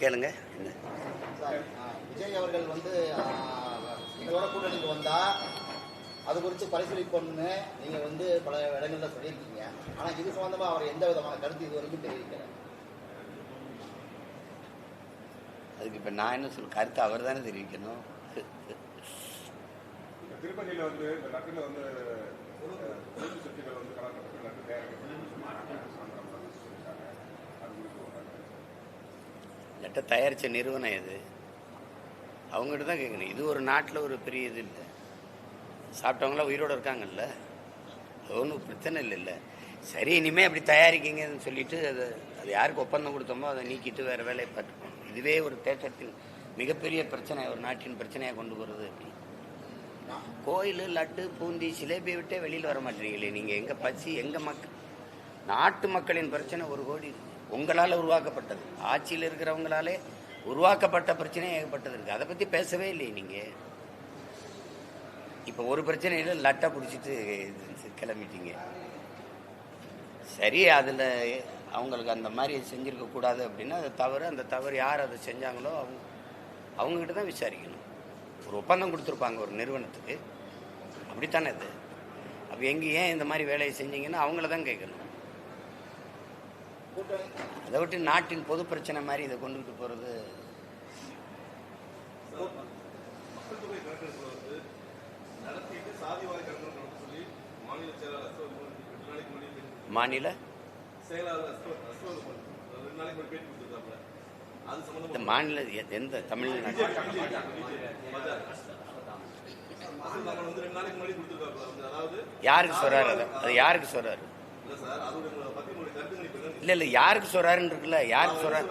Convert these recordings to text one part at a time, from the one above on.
கேளுங்க. விஜய் அவர்கள் எங்களோட கூட்டணிக்கு வந்தா அது குறித்து பரிசீலிப்போம்னு நீங்க பல இடங்கள்ல சொல்லியிருக்கீங்க. ஆனா இது சம்பந்தமா அவர் எந்த விதமான கருத்து இது வரைக்கும் தெரிவிக்கல. அதுக்கு இப்ப நான் என்ன சொல்ல, கருத்து அவர் தானே தெரிவிக்கணும். திருப்பதியில லெட்டை தயாரிச்ச நிறுவனம் எது, அவங்ககிட்ட தான் கேட்கணும். இது ஒரு நாட்டில் ஒரு பெரிய இது இல்லை. சாப்பிட்டவங்களாம் உயிரோடு இருக்காங்கல்ல, அது ஒன்றும் பிரச்சனை இல்லை. சரி, இனிமேல் அப்படி தயாரிக்கிங்கன்னு சொல்லிட்டு அது யாருக்கு ஒப்பந்தம் கொடுத்தோமோ அதை நீக்கிட்டு வேறு வேலையை பார்த்துக்கணும். இதுவே ஒரு தேட்டத்தின் மிகப்பெரிய பிரச்சனை, ஒரு நாட்டின் பிரச்சனையாக கொண்டு போகிறது. அப்படி கோயில், லட்டு, பூந்தி, சிலேபியை விட்டே வெளியில் வர மாட்டேறீங்களே நீங்கள். எங்கள் பசி, எங்கள் மக்கள், நாட்டு மக்களின் பிரச்சனை 1 கோடி இருக்குது. உங்களால் உருவாக்கப்பட்டது, ஆட்சியில் இருக்கிறவங்களாலே உருவாக்கப்பட்ட பிரச்சனை ஏகப்பட்டது இருக்குது. அதை பற்றி பேசவே இல்லையே நீங்கள். இப்போ ஒரு பிரச்சனையில் லட்டை பிடிச்சிட்டு கிளம்பிட்டீங்க. சரி, அதில் அவங்களுக்கு அந்த மாதிரி செஞ்சுருக்கக்கூடாது அப்படின்னா அது தவறு. அந்த தவறு யார் அதை செஞ்சாங்களோ அவங்கக்கிட்ட தான் விசாரிக்கணும். ஒரு ஒப்பந்தம் கொடுத்துருப்பாங்க ஒரு நிறுவனத்துக்கு, அப்படித்தானே இது. அப்போ ஏன் இந்த மாதிரி வேலையை செஞ்சீங்கன்னா அவங்கள தான் கேட்கணும். அதை விட்டு நாட்டின் பொது பிரச்சனை மாதிரி இதை கொண்டுகிட்டு போகிறது. மாநில மாநில எந்த தமிழ்நாடு யாருக்கு சொல்றாரு? அது யாருக்கு சொல்றாரு? இல்ல யாருக்கு சொல்றாருன்னு இருக்குல்ல, யாருக்கு சொல்றாரு?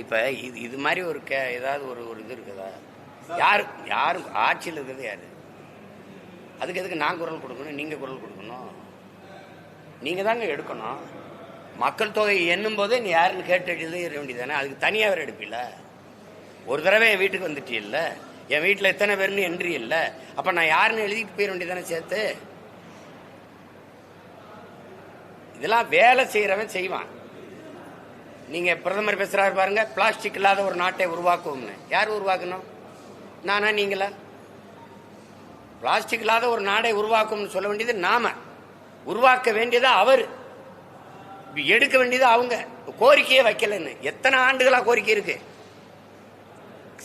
இப்ப இது மாதிரி ஒரு ஏதாவது ஒரு இது இருக்குதா? யாரும் ஆட்சியில் இருக்கிறது யாரு? அதுக்கு எதுக்கு நான் குரல் கொடுக்கணும், நீங்க குரல் கொடுக்கணும்? நீங்க தாங்க எடுக்கணும். மக்கள் தொகை எண்ணும் போதே நீ யாருன்னு கேட்டு எழுத வேண்டியதானே. அதுக்கு தனியாக வேறு எடுப்பில்ல. ஒரு தடவை என் வீட்டுக்கு வந்துட்டு இல்லை, என் வீட்டில் எத்தனை பேர்னு என்ட்ரி இல்லை, அப்போ நான் யாருன்னு எழுதிட்டு போயிட வேண்டியதானே சேர்த்து. இதெல்லாம் வேலை செய்கிறவன் செய்வான். நீங்கள் பிரதமர் பேசுகிறாரு பாருங்க, பிளாஸ்டிக் இல்லாத ஒரு நாட்டை உருவாக்குவோம்னு. யார் உருவாக்கணும்? நானா நீங்களா? பிளாஸ்டிக் இல்லாத ஒரு நாடை உருவாக்கும்னு சொல்ல வேண்டியது நாம, உருவாக்க வேண்டியது அவர், எடுக்க வேண்டியது அவங்க. கோரிக்கையே வைக்கலன்னு எத்தனை ஆண்டுகளா கோரிக்கை இருக்கு.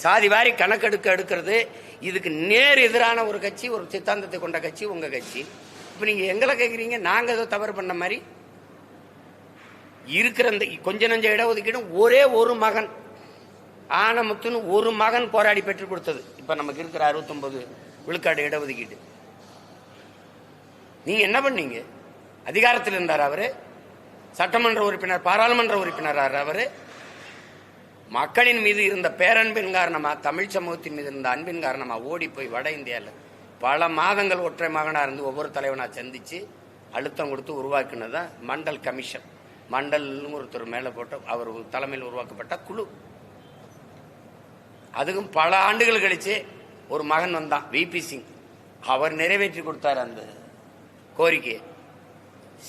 சாதி வாரி கணக்கெடுக்க எடுக்கிறது இதுக்கு நேர் எதிரான ஒரு கட்சி, ஒரு சித்தாந்தத்தை கொண்ட கட்சி உங்க கட்சி. இப்ப நீங்க எங்களை கேட்குறீங்க நாங்க ஏதோ தவறு பண்ண மாதிரி. இருக்கிற இந்த கொஞ்ச நஞ்ச இடஒதுக்கீடும் ஒரே ஒரு மகன் ஆனமுத்துன்னு ஒரு மகன் போராடி பெற்றுக் கொடுத்தது. இப்ப நமக்கு இருக்கிற 69 விழுக்காடு இடஒதுக்கீடு. நீங்க என்ன பண்ணீங்க? அதிகாரத்தில் இருந்தார் அவரு, சட்டமன்ற உறுப்பினர், பாராளுமன்ற உறுப்பினர் அவரு. மக்களின் மீது இருந்த பேரன்பின் காரணமா, தமிழ் சமூகத்தின் மீது இருந்த அன்பின் காரணமா ஓடி போய் வட இந்தியாவில் பல மாதங்கள் ஒற்றை மகனா இருந்து ஒவ்வொரு தலைவனா சந்திச்சு அழுத்தம் கொடுத்து உருவாக்குனதான் மண்டல் கமிஷன். மண்டல் ஒருத்தர் மேல போட்ட அவர் தலைமையில் உருவாக்கப்பட்ட குழு. அதுக்கும் பல ஆண்டுகள் கழிச்சு ஒரு மகன் வந்தான், விபி சிங். அவர் நிறைவேற்றி கொடுத்தார் அந்த கோரிக்கையை.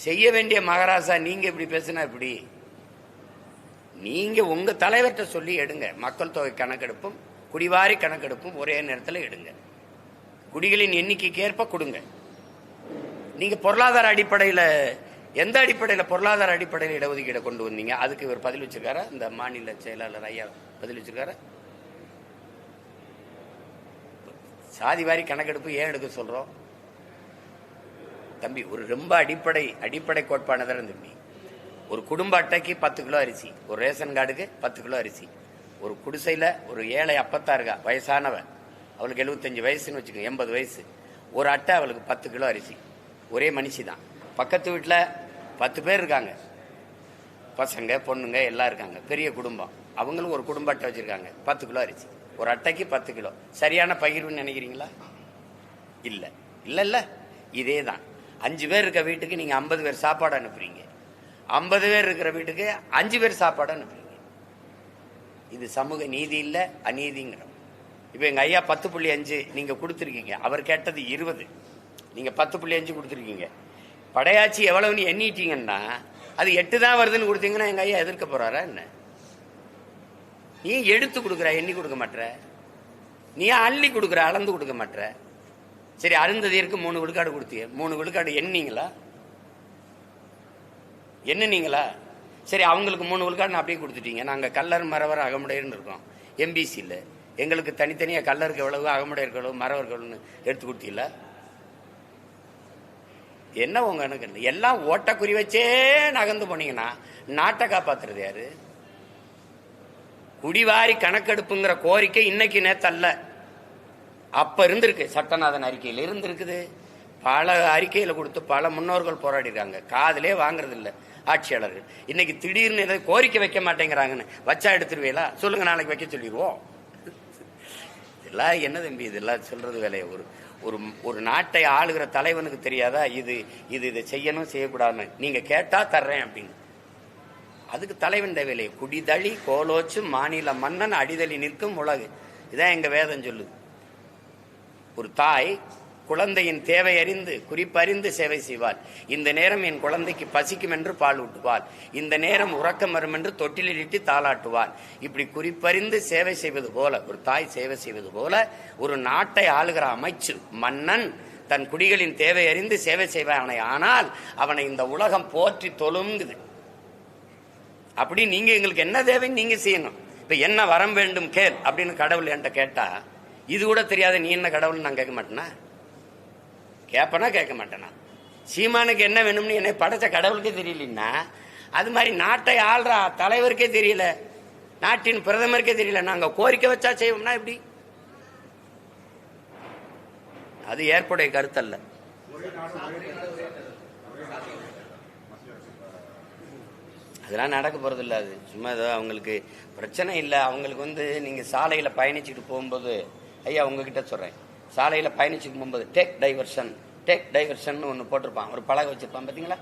செய்ய வேண்டிய மகாராஜா நீங்க இப்படி பேசினா இப்படி. நீங்க உங்க தலைவர்கிட்ட சொல்லி எடுங்க. மக்கள் தொகை கணக்கெடுப்பும் குடிவாரி கணக்கெடுப்பும் ஒரே நேரத்தில் எடுங்க. குடிகளின் எண்ணிக்கைக்கு ஏற்ப கொடுங்க. நீங்க பொருளாதார அடிப்படையில், எந்த அடிப்படையில் பொருளாதார அடிப்படையில் இடஒதுக்கீடை கொண்டு வந்தீங்க? அதுக்கு இவர் பதில் வச்சிருக்காரா? இந்த மாநில செயலாளர் ஐயா பதில் வச்சிருக்காரா? சாதிவாரி கணக்கெடுப்பு ஏன் எடுக்க சொல்றோம் தம்பி? ஒரு ரொம்ப அடிப்படை கோட்பாடுதான் தம்பி. ஒரு குடும்ப அட்டைக்கு 10 கிலோ அரிசி, ஒரு ரேஷன் கார்டுக்கு 10 கிலோ அரிசி. ஒரு குடிசையில் ஒரு ஏழை அப்பத்தா இருக்கா, வயசானவன், அவளுக்கு 75 வயசுன்னு வச்சுக்கோங்க, 80 வயசு, ஒரு அட்டை அவளுக்கு 10 கிலோ அரிசி. ஒரே மனுஷி தான். பக்கத்து வீட்டில் 10 பேர் இருக்காங்க, பசங்க பொண்ணுங்க எல்லாம் இருக்காங்க, பெரிய குடும்பம். அவங்களும் ஒரு குடும்ப அட்டை வச்சிருக்காங்க, 10 கிலோ அரிசி. ஒரு அட்டைக்கு 10 கிலோ. சரியான பகிர்வுன்னு நினைக்கிறீங்களா? இல்லை இல்லை இல்லை. இதே தான். 5 பேர் இருக்க வீட்டுக்கு நீங்க 50 பேர் சாப்பாடு அனுப்புறீங்க, 50 பேர் இருக்கிற வீட்டுக்கு 5 பேர் சாப்பாடு அனுப்புறீங்க. இது சமூக நீதி இல்ல, அநீதிங்கிறோம். இப்போ எங்கள் ஐயா 10.5 நீங்கள் கொடுத்துருக்கீங்க, அவர் கேட்டது 20, நீங்கள் 10.5 கொடுத்துருக்கீங்க. படையாச்சி எவ்வளவுன்னு எண்ணிட்டீங்கன்னா அது 8 தான் வருதுன்னு கொடுத்தீங்கன்னா எங்கள் ஐயா எதிர்க்க போகிறாரா என்ன? நீ எடுத்து கொடுக்குற, எண்ணி கொடுக்க மாட்ற. நீ அள்ளி கொடுக்குற, அளந்து கொடுக்க மாட்ற. சரி, அருந்ததியருக்கு 3 விழுக்காடு கொடுத்தீங்க, 3 விழுக்காடு எண்ணிங்களா? எண்ணுனீங்களா? சரி, அவங்களுக்கு 3 விழுக்காடு அப்படியே கொடுத்துட்டீங்க. நாங்கள் கல்லர் மறவர் அகமுடையர்னு இருக்கோம் எம்பிசியில். எங்களுக்கு தனித்தனியாக கல்லருக்கு எவ்வளவு, அகமுடையருக்கு எவ்வளவு, மறவருக்கு எவ்வளவுன்னு எடுத்து கொடுத்தீங்களா? என்ன உங்க எனக்கு எல்லாம் ஓட்ட குறி வச்சே நகர்ந்து போனீங்கன்னா நாட்டை காப்பாத்துறது யாரு? குடிவாரி கணக்கெடுப்புங்கிற கோரிக்கை இன்னைக்கு நேத்தல்ல, அப்ப இருந்திருக்கு. சட்டநாதன் அறிக்கையில் இருந்திருக்குது, பல அறிக்கையில கொடுத்து பல முன்னோர்கள் போராடிருக்காங்க. காதலே வாங்குறது இல்லை ஆட்சியாளர்கள். இன்னைக்கு திடீர்னு ஏதாவது கோரிக்கை வைக்க மாட்டேங்கிறாங்கன்னு வச்சா எடுத்துருவீங்களா? சொல்லுங்க, நாளைக்கு வைக்க சொல்லிடுவோம். இதெல்லாம் என்ன தம்பி, இதெல்லாம் சொல்றது வேலையை? ஒரு நாட்டை ஆளுகிற தலைவனுக்கு தெரியாதா இது இதை செய்யணும் செய்யக்கூடாதுன்னு? நீங்க கேட்டா தர்றேன் அப்படின்னு. அதுக்கு தலைவன் தேவையில்லை. குடிதழி கோலோச்சு மாநில மன்னன் அடிதழி நிற்கும் உலகு. இதான் எங்க வேதம் சொல்லுது. ஒரு தாய் குழந்தையின் தேவை அறிந்து குறிப்பறிந்து சேவை செய்வாள். இந்த நேரம் என் குழந்தைக்கு பசிக்கும் என்று பால் ஊட்டுவாள், இந்த நேரம் உறக்கம் வரும் என்று தொட்டிலிட்டு தாளாட்டுவாள். இப்படி குறிப்பறிந்து சேவை செய்வது போல, ஒரு தாய் சேவை செய்வது போல, ஒரு நாட்டை ஆளுகிற அமைச்சு மன்னன் தன் குடிகளின் தேவை அறிந்து சேவை செய்வானை. ஆனால் அவனை இந்த உலகம் போற்றி தொழுங்குது. அப்படி நீங்க எங்களுக்கு என்ன தேவைன்னு நீங்க செய்யணும். இப்ப என்ன வரம் வேண்டும் கேள் அப்படின்னு கடவுள் என்கிட்ட கேட்டா, இது கூட தெரியாத நீ என்ன கடவுள் நான் கேட்க மாட்டேனா? கேட்பனா கேட்க மாட்டேனா? சீமானுக்கு என்ன வேணும்னு என்னை படைச்ச கடவுளுக்கே தெரியலன்னா, அது மாதிரி நாட்டை ஆள்ற தலைவருக்கே தெரியல, நாட்டின் பிரதமருக்கே தெரியல, நாங்க கோரிக்கை வச்சா செய்வோம்னா எப்படி? அது ஏற்புடைய கருத்தல்ல. அதெல்லாம் நடக்க போறது இல்லை. அது சும்மா ஏதோ அவங்களுக்கு பிரச்சனை இல்லை. அவங்களுக்கு நீங்க சாலையில பயணிச்சுட்டு போகும்போது, ஐயா உங்ககிட்ட சொல்றேன், சாலையில பயணிச்சுட்டு போகும்போது டேக் டைவர்ஷன் ஒன்று போட்டிருப்பான், ஒரு பலகை வச்சிருப்பான் பார்த்தீங்களா?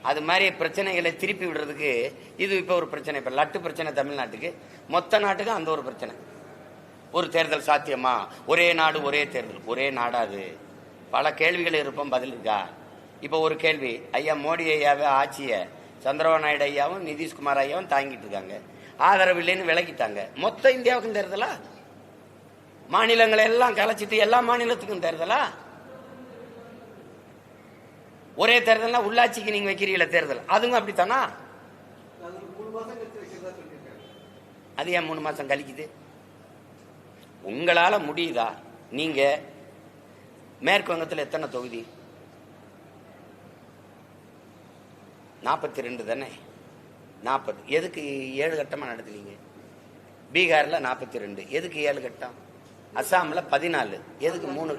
அது மாதிரி பிரச்சனைகளை திருப்பி விடுறதுக்கு இது இப்போ ஒரு பிரச்சனை. இப்போ லட்டு பிரச்சனை தமிழ்நாட்டுக்கு, மொத்த நாட்டுக்கு அந்த ஒரு பிரச்சனை. ஒரு தேர்தல் சாத்தியமா? ஒரே நாடு ஒரே தேர்தல். ஒரே நாடாது? பல கேள்விகள் இருப்போம், பதில் இருக்கா? இப்போ ஒரு கேள்வி, ஐயா மோடி ஐயாவே ஆட்சியை சந்திரபாபு நாயுடு ஐயாவும் நிதிஷ்குமார் ஐயாவும் தாங்கிட்டு இருக்காங்க, ஆதரவு இல்லைன்னு விலகிட்டாங்க. மொத்த இந்தியாவுக்கும் தேர்தலா? மாநிலங்களை எல்லாம் கலைச்சிட்டு எல்லா மாநிலத்துக்கும் தேர்தலா? ஒரே தேர்தல்னா உள்ளாட்சிக்கு நீங்க வைக்கிறீங்களா தேர்தல், அதுவும் அப்படித்தானா? அது ஏன் 3 மாசம் கழிக்குது? உங்களால முடியுதா? நீங்க மேற்கு வங்கத்தில் எத்தனை தொகுதி? 42 தானே? 40. எதுக்கு 7 கட்டமா நடத்துறீங்க? பீகார்ல 42, எதுக்கு 7 கட்டம்? அசாம்ல 14, எதுக்கு 3?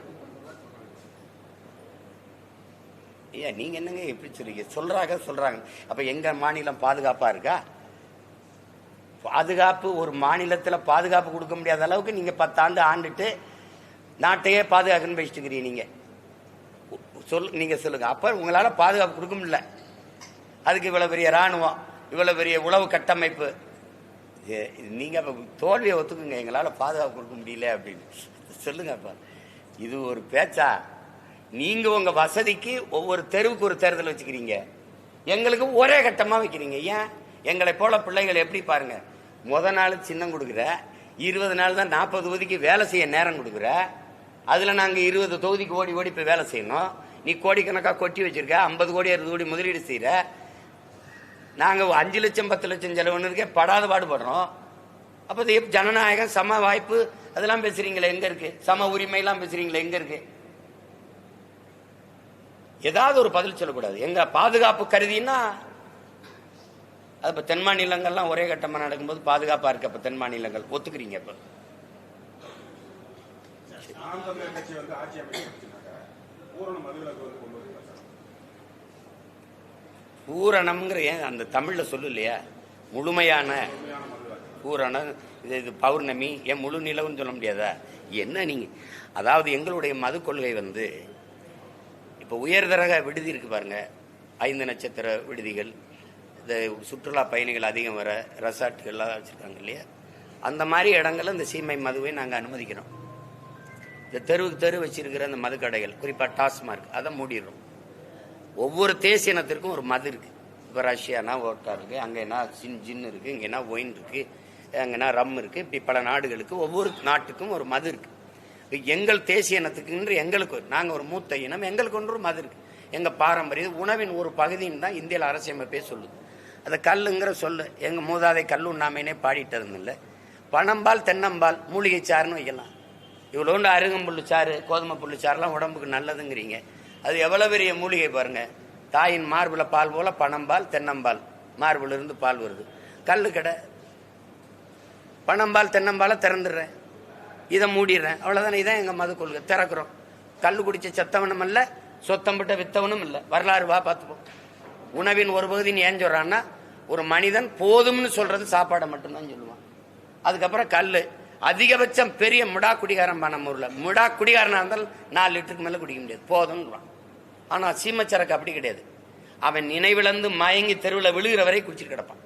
ஐயா நீங்க என்னங்க எப்படி சொல்றாங்க? அப்ப எங்க மாநிலம் பாதுகாப்பா இருக்கா? பாதுகாப்பு ஒரு மாநிலத்துல பாதுகாப்பு கொடுக்க முடியாத அளவுக்கு நீங்க 10 ஆண்டு ஆண்டுட்டு நாட்டையே பாதுகாக்கணும்னு பேசிட்டு நீங்க நீங்க சொல்லுங்க. அப்ப உங்களால பாதுகாப்பு கொடுக்க முடியல. அதுக்கு இவ்வளவு பெரிய ராணுவம், இவ்வளவு பெரிய உளவு கட்டமைப்பு. நீங்க அப்ப தோல்வியை ஒத்துக்குங்க, எங்களால பாதுகாப்பு கொடுக்க முடியல அப்படின்னு சொல்லுங்க. அப்ப இது ஒரு பேச்சா? நீங்க உங்க வசதிக்கு ஒவ்வொரு தெருவுக்கு ஒரு தேர்தல் வச்சுக்கிறீங்க, எங்களுக்கு ஒரே கட்டமா வைக்கிறீங்க. ஏன்? எங்களை போல பிள்ளைகள் எப்படி பாருங்க, முத நாள் சின்னம் கொடுக்குற, 20 நாள் தான் 40 தொகுதிக்கு வேலை செய்ய நேரம் கொடுக்குற, அதுல நாங்க 20 தொகுதிக்கு ஓடி ஓடி போய் வேலை செய்யணும். நீ கோடிக்கணக்கா கொட்டி வச்சிருக்க, 50 கோடி 60 கோடி முதலீடு செய்யற, நாங்க 5 லட்சம் 10 லட்சம் செலவுன்னு படாத பாடுபடுறோம். அப்ப ஜனநாயகம் சம வாய்ப்பு அதெல்லாம் பேசுறீங்களே எங்க இருக்கு? சம உரிமை எல்லாம் பேசுறீங்களே எங்க இருக்கு? ஏதாவது ஒரு பதில் சொல்லக்கூடாது. எங்க பாதுகாப்பு கருதினா அது இப்ப தென் மாநிலங்கள்லாம் ஒரே கட்டமா நடக்கும்போது பாதுகாப்பா இருக்கு. அப்ப தென் மாநிலங்கள் ஒத்துக்கிறீங்க? இப்ப பூரணம்ங்கிற ஏன் அந்த தமிழ்ல சொல்லு இல்லையா? முழுமையான பூரணம், இது பௌர்ணமி, ஏன் முழு நிலவுன்னு சொல்ல முடியாதா? என்ன நீங்க? அதாவது எங்களுடைய மது கொள்கை இப்ப உயர்தரக விடுதி இருக்கு பாருங்க, 5 நட்சத்திர விடுதிகள், இந்த சுற்றுலா பயணிகள் அதிகம் வர ரெசார்ட்டுகள்லாம் வச்சிருக்காங்க இல்லையா? அந்த மாதிரி இடங்கள்ல இந்த சீமை மதுவை நாங்க அனுமதிக்கிறோம். இந்த தெருவுக்கு தெரு வச்சிருக்கிற அந்த மதுக்கடைகள், குறிப்பாக டாஸ்மார்க், அதை மூடிடுறோம். ஒவ்வொரு தேசிய இனத்திற்கும் ஒரு மது இருக்கு. இப்போ ரஷ்யானா வோட்கா இருக்கு, அங்கேனா ஜின் இருக்கு, இங்கேனா ஒயின் இருக்கு, அங்கேனா ரம் இருக்கு. இப்படி பல நாடுகளுக்கு ஒவ்வொரு நாட்டுக்கும் ஒரு மது இருக்கு. எங்கள் தேசிய இனத்துக்கு எங்களுக்கு நாங்கள் ஒரு மூத்த இனம், எங்களுக்கு ஒன்று ஒரு மது இருக்கு. எங்கள் பாரம்பரிய உணவின் ஒரு பகுதின்னு தான் இந்தியாவில் அரசியமைப்பே சொல்லுது. அதை கல்லுங்கிற சொல்லு எங்கள் மூதாதை கல்லு உண்ணாமைனே பாடிட்டதும் இல்லை. பனம்பால் தென்னம்பால் மூலிகை சாறுன்னு வைக்கலாம். இவ்வளோண்டு அருகம்புல்லு சாறு கோதுமை புல்லு சாறுலாம் உடம்புக்கு நல்லதுங்கிறீங்க. அது எவ்வளோ பெரிய மூலிகை பாருங்க. தாயின் மார்பில் பால் போல பனம்பால் தென்னம்பால், மார்பில் இருந்து பால் வருது. கல்லு கடை பனம்பால் தென்னம்பாலை திறந்துடுறேன், இதை மூடிடுறேன், அவ்வளோதானே. இதான் எங்கள் மது கொள்கை. திறக்கிறோம். கல் குடிச்ச செத்தவனும் இல்லை, சொத்தம்பிட்ட வித்தவனும் இல்லை. வரலாறு வா பார்த்துப்போம். உணவின் ஒரு பகுதின்னு ஏன் சொல்றான்னா, ஒரு மனிதன் போதும்னு சொல்றது சாப்பாடை மட்டும்தான் சொல்லுவான். அதுக்கப்புறம் கல் அதிகபட்சம் பெரிய முடா குடிகாரன் பண்ண ஊர்ல முடா குடிகாரனா இருந்தால் 4 லிட்டருக்கு மேல குடிக்க முடியாது, போதும்னுவான். ஆனா சீமச்சரக்கு அப்படி கிடையாது. அவன் நினைவிழந்து மயங்கி தெருவில் விழுகிற வரை குடிச்சிட்டு கிடப்பான்.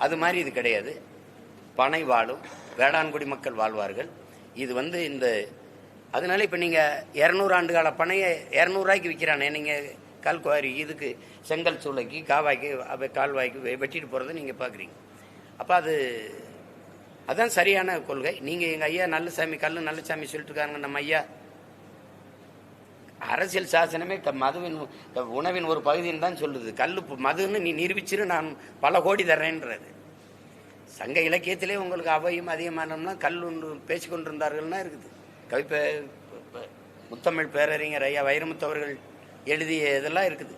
அது மாதிரி இது கிடையாது. பனை வாழும், வேளாண்குடி மக்கள் வாழ்வார்கள். இது இந்த அதனால இப்ப நீங்க 200 ஆண்டு கால பனையை 200 ரூபாய்க்கு விற்கிறானே, நீங்க கல்குவாரி இதுக்கு செங்கல் சூளைக்கு காவாய்க்கு கால்வாய்க்கு வெட்டிட்டு போறதை நீங்க பாக்குறீங்க. அப்ப அதான் சரியான கொள்கை. நீங்க எங்க ஐயா நல்லசாமி கல்லு நல்லசாமி சொல்லிட்டு இருக்காங்க. நம்ம ஐயா அரசியல் சாசனமே மதுவின் உணவின் ஒரு பகுதின்னு தான் சொல்லுது. கல்லு மதுன்னு நீ நிரூபிச்சிரு, நான் பல கோடி தர்றேன்றது. சங்க இலக்கியத்திலே உங்களுக்கு அவையும் அதிகமானோம்னா கல் ஒன்று பேசிக்கொண்டிருந்தார்கள்னா இருக்குது. முத்தமிழ் பேரறிஞர் ஐயா வைரமுத்தவர்கள் எழுதிய இதெல்லாம் இருக்குது.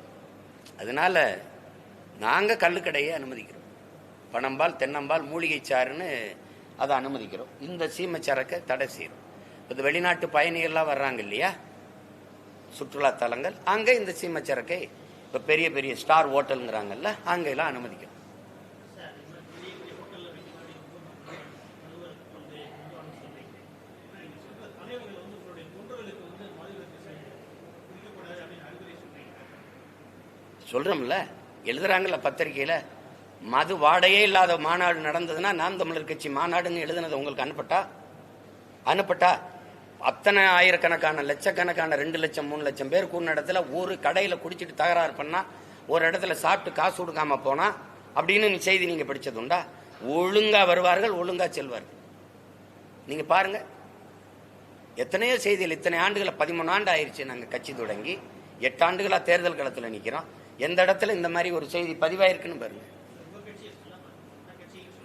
அதனால நாங்கள் கல்லுக்கடையை அனுமதிக்கிறோம். பனம்பால் தென்னம்பால் மூலிகை சாறுன்னு அதை அனுமதிக்கிறோம். இந்த சீமச்சரக்கை தடை செய்கிறோம். இது வெளிநாட்டு பயணிகள்லாம் வர்றாங்க இல்லையா, சுற்றுலா தலங்கள், அங்கே இந்த சீமச்சரக்கை இப்போ பெரிய பெரிய ஸ்டார் ஹோட்டலுங்கிறாங்கல்ல, அங்கெல்லாம் அனுமதிக்கிறோம். சொல்றோம்ல, எழுதுறாங்கல்ல பத்திரிகையில, மது வாடையே இல்லாத மாநாடு நடந்ததுன்னா நாம் தமிழர் கட்சி மாநாடுன்னு எழுதுனது உங்களுக்கு அனுப்பட்டா அத்தனை ஆயிரக்கணக்கான லட்சக்கணக்கான 2 லட்சம் 3 லட்சம் பேர் கூடின இடத்துல ஒரு கடையில குடிச்சிட்டு தகராறு பண்ணா, ஒரு இடத்துல சாப்பிட்டு காசு கொடுக்காம போனா அப்படின்னு செய்தி நீங்க படிச்சதுண்டா? ஒழுங்கா வருவார்கள், ஒழுங்கா செல்வார்கள். நீங்க பாருங்க, எத்தனையோ செய்திகள். இத்தனை ஆண்டுகளை 13 ஆண்டு ஆயிடுச்சு நாங்க கட்சி தொடங்கி, 8 ஆண்டுகளா தேர்தல் களத்துல நிக்கிறோம். எந்த இடத்துல இந்த மாதிரி ஒரு செய்தி பதிவாயிருக்குன்னு பாருங்க.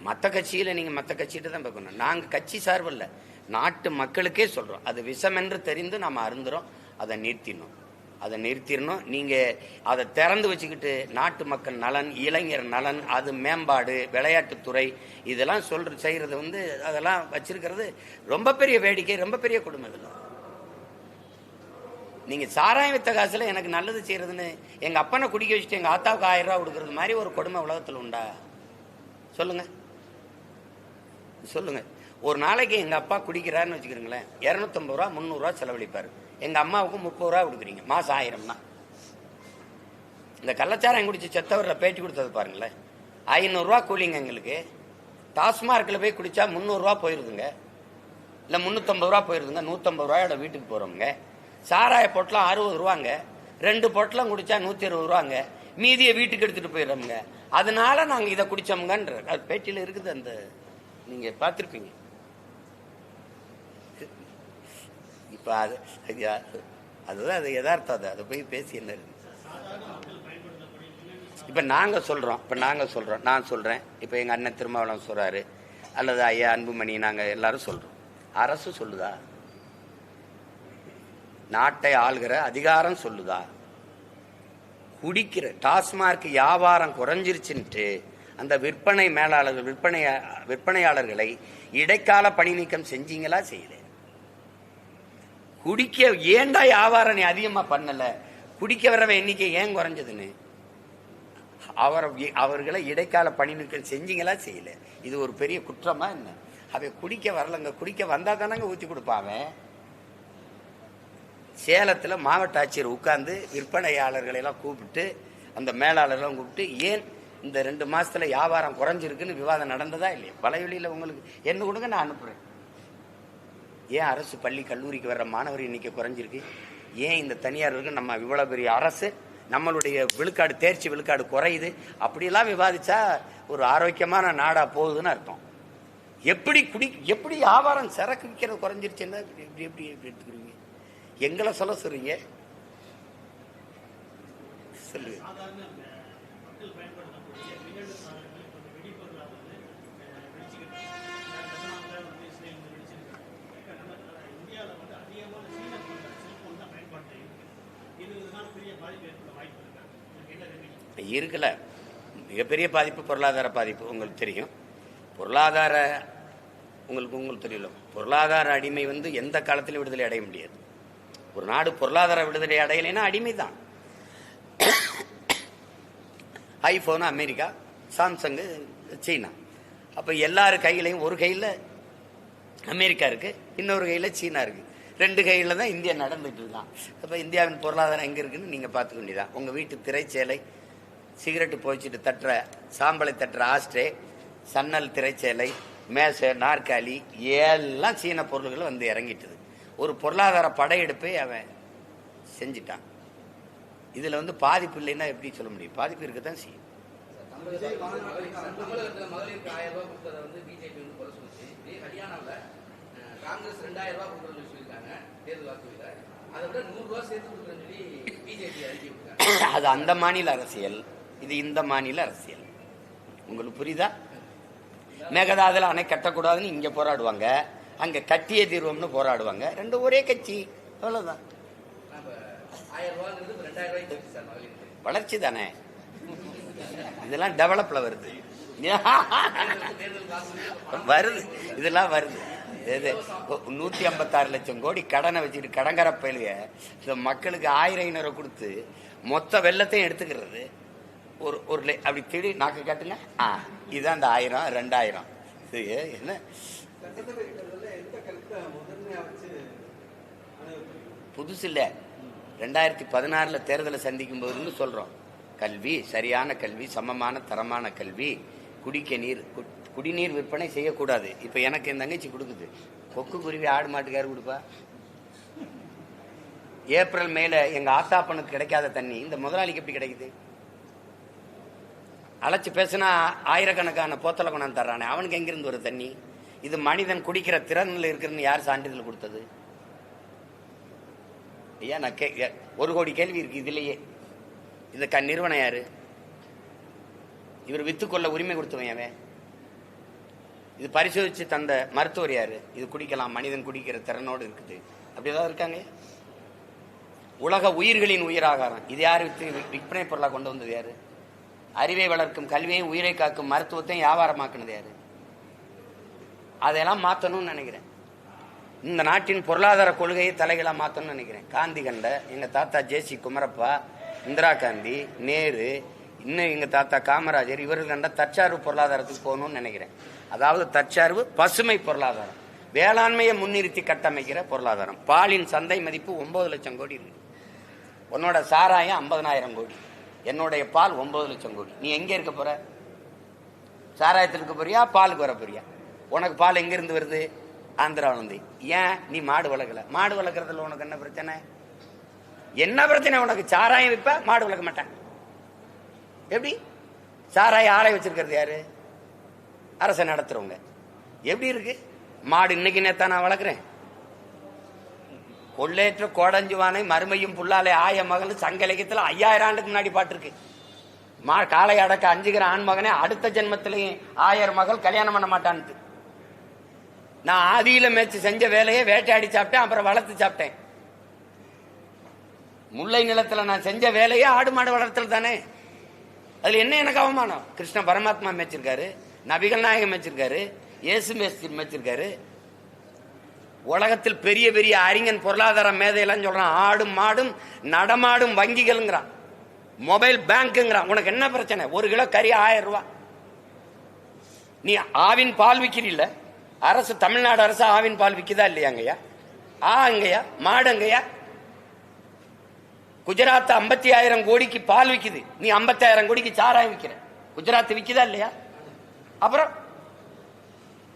மற்ற கட்சியில நீங்க மற்ற கட்சிகிட்ட தான் பார்க்கணும். நாங்க கட்சி சார்பில்ல, நாட்டு மக்களுக்கே சொல்றோம். அது விஷம் என்று தெரிந்து நாம அருந்துறோம். அதை நிறுத்திடணும். நீங்க அதை திறந்து வச்சுக்கிட்டு நாட்டு மக்கள் நலன், இளைஞர் நலன், அது மேம்பாடு, விளையாட்டுத்துறை, இதெல்லாம் செய்யறது அதெல்லாம் வச்சிருக்கிறது ரொம்ப பெரிய வேடிக்கை, ரொம்ப பெரிய கொடுமை. இதெல்லாம் நீங்க சாராயம் வித்த காசுல எனக்கு நல்லது செய்யறதுன்னு எங்க அப்பனை குடிக்க வச்சுட்டு எங்க ஆத்தாவுக்கு 1000 ரூபாய் கொடுக்கறது மாதிரி ஒரு கொடுமை உலகத்துல உண்டா? சொல்லுங்க. ஒரு நாளைக்கு எங்க அப்பா குடிக்கிறாருன்னு வச்சுக்கிறீங்களேன், 250 ரூபா 300 ரூபா செலவழிப்பாரு. எங்க அம்மாவுக்கு 30 ரூபா கொடுக்குறீங்க, மாசம் 1000 தான். இந்த கள்ளச்சாரம் குடிச்சு செத்தவர்ல பேட்டி கொடுத்தது பாருங்களேன், 500 ரூபா கூலிங்க எங்களுக்கு. டாஸ்மார்க்ல போய் குடிச்சா 300 ரூபா போயிருதுங்க, இல்ல 350 ரூபா போயிருதுங்க. 150 ரூபாயோட வீட்டுக்கு போறோம்ங்க. சாராய பொட்டலம் 60 ரூபாங்க, 2 பொட்டலம் குடிச்சா 120 ரூபாங்க. மீதியை வீட்டுக்கு எடுத்துட்டு போயிடுறோம்ங்க. அதனால நாங்க இதை குடிச்சோம்ங்கன்ற அது பேட்டியில இருக்குது. அந்த நீங்க பார்த்திருப்பீங்க. இப்ப அதுதான் அது யதார்த்தம். அதை போய் பேசி என்ன இருக்கு? இப்ப நாங்க சொல்றோம், நான் சொல்றேன், இப்ப எங்க அண்ணன் திருமாவளவன் சொல்றாரு, அல்லது ஐயா அன்புமணி, நாங்க எல்லாரும் சொல்றோம். அரசு சொல்லுதா? நாட்டை ஆளுகிற அதிகாரம் சொல்லுதா? குடிக்கிற டாஸ்மார்க் வியாபாரம் குறைஞ்சிருச்சுன்ட்டு அந்த விற்பனை மேலாளர்கள் விற்பனையாளர்களை இடைக்கால பணி நீக்கம் செஞ்சீங்களா? செய்யல. குடிக்க ஏண்டா வியாபாரம் நீ அதிகமா பண்ணல? குடிக்க வரவ எண்ணிக்கை ஏன் குறைஞ்சதுன்னு அவர்களை இடைக்கால பணி நீக்கம் செஞ்சீங்களா? செய்யல. இது ஒரு பெரிய குற்றமா என்ன? அவ குடிக்க வரலங்க, குடிக்க வந்தா தானங்க ஊத்தி கொடுப்பாங்க. சேலத்துல மாவட்ட ஆட்சியர் உட்கார்ந்து விற்பனையாளர்களை எல்லாம் கூப்பிட்டு, அந்த மேலாளர்லாம் கூப்பிட்டு, ஏன் இந்த 2 மாசத்துல வியாபாரம் குறைஞ்சிருக்குன்னு விவாதம் நடந்ததா இல்லையா? வலைவெளியில உங்களுக்கு என்ன கொடுங்க, நான் அனுப்புறேன். ஏன் அரசு பள்ளி கல்லூரிக்கு வர்ற மாணவர் எண்ணிக்கை குறைஞ்சிருக்கு? ஏன் இந்த தனியாருக்கு நம்ம இவ்வளோ பெரிய அரசு நம்மளுடைய விழுக்காடு தேர்ச்சி விழுக்காடு குறையுது? அப்படியெல்லாம் விவாதிச்சா ஒரு ஆரோக்கியமான நாடா போகுதுன்னு அர்த்தம். எப்படி வியாபாரம் சரக்கு விற்கிறது குறைஞ்சிருச்சுன்னா எப்படி எப்படி எப்படி எடுத்துக்கிறீங்க? எங்களை சொல்றீங்க சொல்லு. இருக்குல்ல, மிகப்பெரிய பாதிப்பு பொருளாதார பாதிப்பு உங்களுக்கு தெரியும். உங்களுக்கு தெரியல, பொருளாதார அடிமை எந்த காலத்திலும் விடுதலை அடைய முடியாது. ஒரு நாடு பொருளாதார விடுதலை அடையலைன்னா அடிமை தான். ஐபோன் அமெரிக்கா, சாம்சங் சீனா. அப்ப எல்லாரு கையிலையும் ஒரு கையில அமெரிக்கா இருக்கு, இன்னொரு கையில சீனா இருக்கு, ரெண்டு கையில தான் இந்தியா நடந்துட்டு இருக்கான். அப்ப இந்தியாவின் பொருளாதாரம் எங்க இருக்குன்னு நீங்க பார்த்துக்க வேண்டியதான். உங்க வீட்டு திரைச்சேலை, சிகரெட்டு போய்ச்சிட்டு தட்டுற சாம்பலை தட்டுற ஆஸ்ட்ரே, சன்னல் திரைச்சேலை, மேசை, நாற்காலி எல்லாம் சீன பொருள்கள் இறங்கிட்டுது. ஒரு பொருளாதார படையெடுப்பை அவன் செஞ்சிட்டான். இதுல பாதிப்பு இல்லைன்னா எப்படி சொல்ல முடியும்? பாதிப்பு இருக்கத்தான் செய்யும். மகளிருக்கு 1000 ரூபாய் கொடுத்ததை பிஜேபி குறை சொல்லிச்சு. ஹரியானாவில் காங்கிரஸ் 2000 ரூபாய் கொடுக்குறேன்னு சொல்லியிருக்காங்க தேர்தல் வாக்குறுதியில. அதை விட 100 ரூபாய் சேர்த்து கொடுக்குறேன்னு சொல்லி பிஜேபி அறிக்கை விட்டாங்க. அது அந்த மாநில அரசியல், இது இந்த மாநில அரசியல். உங்களுக்கு புரியுதா? மேகதாதுல அணை கட்டக்கூடாதுன்னு இங்க போராடுவாங்க, அங்க கட்டிய தீர்வம்னு போராடுவாங்க. ரெண்டு ஒரே கட்சி, அவ்வளவுதான். 1000 ரூபாய்ங்கிறது 2000 ரூபாய்க்கு வச்சு சார் மகளிருக்கு. வளர்ச்சி தானே, இதெல்லாம் டெவலப்ல வருது வருது, இதெல்லாம் வருது. 156 லட்சம் கோடி கடனை வச்சுட்டு கடங்கர பயிலுக இந்த மக்களுக்கு 1000-500 கொடுத்து மொத்த வெள்ளத்தையும் எடுத்துக்கிறது. ஒரு அப்படி திடீர் நாக்கு காட்டுங்க, இதுதான் அந்த 1000 2000 என்ன புதுசு இல்ல. 2016 தேர்தலை சந்திக்கும் போதுன்னு சொல்றோம். கல்வி, சரியான கல்வி, சமமான தரமான கல்வி, குடிநீர் விற்பனை செய்யக்கூடாது. இப்ப எனக்கு என் தங்கச்சி கொடுக்குது. கொக்கு குருவி ஆடு மாட்டுக்காரு கொடுப்பா. ஏப்ரல் மேல எங்க ஆத்தாப்பனுக்கு கிடைக்காத தண்ணி இந்த முதலாளிக்கு எப்படி கிடைக்குது? அழைச்சு பேசினா ஆயிரக்கணக்கான போத்தலை கொண்டாந்து தர்றானே, அவனுக்கு எங்கிருந்து ஒரு தண்ணி? இது மனிதன் குடிக்கிற திறன்ல இருக்குன்னு யார் சான்றிதழ் கொடுத்தது? ஐயா, நான் 1 கோடி கேள்வி இருக்கு இதுலயே. இந்த நிறுவனம் யாரு? இவர் வித்துக்கொள்ள உரிமை கொடுத்தவன். இது பரிசோதிச்சு தந்த மருத்துவர் யாரு? இது குடிக்கலாம், மனிதன் குடிக்கிற திறனோடு இருக்குது. அப்படிதான் இருக்காங்க. உலக உயிர்களின் உயிராகாரம் இது யாரு விற்பனை பொருளா கொண்டு வந்தது யாரு? அறிவை வளர்க்கும் கல்வியையும் உயிரை காக்கும் மருத்துவத்தையும் வியாபாரமாக்குனது யாரு? அதையெல்லாம் மாற்றணும்னு நினைக்கிறேன். இந்த நாட்டின் பொருளாதார கொள்கையை தலைகளா மாற்றணும்னு நினைக்கிறேன். காந்தி கண்ட எங்க தாத்தா ஜேசி குமரப்பா, இந்திரா காந்தி, நேரு, இன்னும் எங்க தாத்தா காமராஜர், இவர்கள் கண்ட தற்சார்பு பொருளாதாரத்துக்கு போகணும்னு நினைக்கிறேன். அதாவது தற்சார்பு பசுமை பொருளாதாரம், வேளாண்மையை முன்னிறுத்தி கட்டமைக்கிற பொருளாதாரம். பாலின் சந்தை மதிப்பு 9 லட்சம் கோடி இருக்கு. உன்னோட சாராயம் 50,000 கோடி, என்னுடைய பால் 9 லட்சம் கோடி. நீ எங்க இருக்க போற? சாராயத்தில் இருக்க போறியா, பாலுக்கு வர போறியா? உனக்கு பால் எங்க இருந்து வருது? ஆந்திராவிலிருந்து. ஏன் நீ மாடு வளர்க்கல? மாடு வளர்க்கறதுல உனக்கு என்ன பிரச்சனை? என்ன பிரச்சனை உனக்கு? சாராயம் விப்ப, மாடு வளர்க்க மாட்டேன். எப்படி? சாராயம் ஆலை வச்சிருக்கிறது யாரு? அரசை நடத்துறவங்க. எப்படி இருக்கு? மாடு இன்னைக்கு நேத்தா நான் வளர்க்குறேன். கொள்ளேற்ற கோடஞ்சுவானை மறுமையும் புல்லாலே ஆய மகள் சங்க இலக்கியத்துல 5000 ஆண்டுக்கு முன்னாடி பாட்டிருக்கு. காளை அடக்க 5 ஆண் மகனே அடுத்த ஜென்மத்திலையும் 1000 மகள் கல்யாணம் பண்ண மாட்டான்ட்டு. நான் ஆதியில மேய்ச்சி செஞ்ச வேலையை வேட்டையாடி சாப்பிட்டேன், அப்புறம் வளர்த்து சாப்பிட்டேன். முல்லை நிலத்துல நான் செஞ்ச வேலையை ஆடு மாடு வளர்த்தல் தானே. அதுல என்ன எனக்கு அவமானம்? கிருஷ்ண பரமாத்மா மேய்ச்சிருக்காரு, நபிகள் நாயகம் மேய்ச்சிருக்காரு, இயேசு மேய்ச்சிருக்காரு. உலகத்தில் பெரிய பெரிய அறிஞன் பொருளாதார மேதையெல்லாம் சொல்றான், ஆடும் மாடும் நடமாடும் வங்கிகள்ங்கிறான், மொபைல் பேங்க்ங்கிறான். உனக்கு என்ன பிரச்சனை? 1 கிலோ கறி 1000 ரூபாய். நீ ஆவின் பால் விக்கிறீல்ல? அரசு, தமிழ்நாடு அரசு ஆவின் பால் விக்குதா இல்லையாங்கய்யா? அங்கய்யா மாடு அங்கய்யா? குஜராத் 50,000 கோடிக்கு பால் விக்குது, நீ 50,000 கோடிக்கு சாராயம் விக்கிற. குஜராத் விக்குதா இல்லையா? அப்புறம்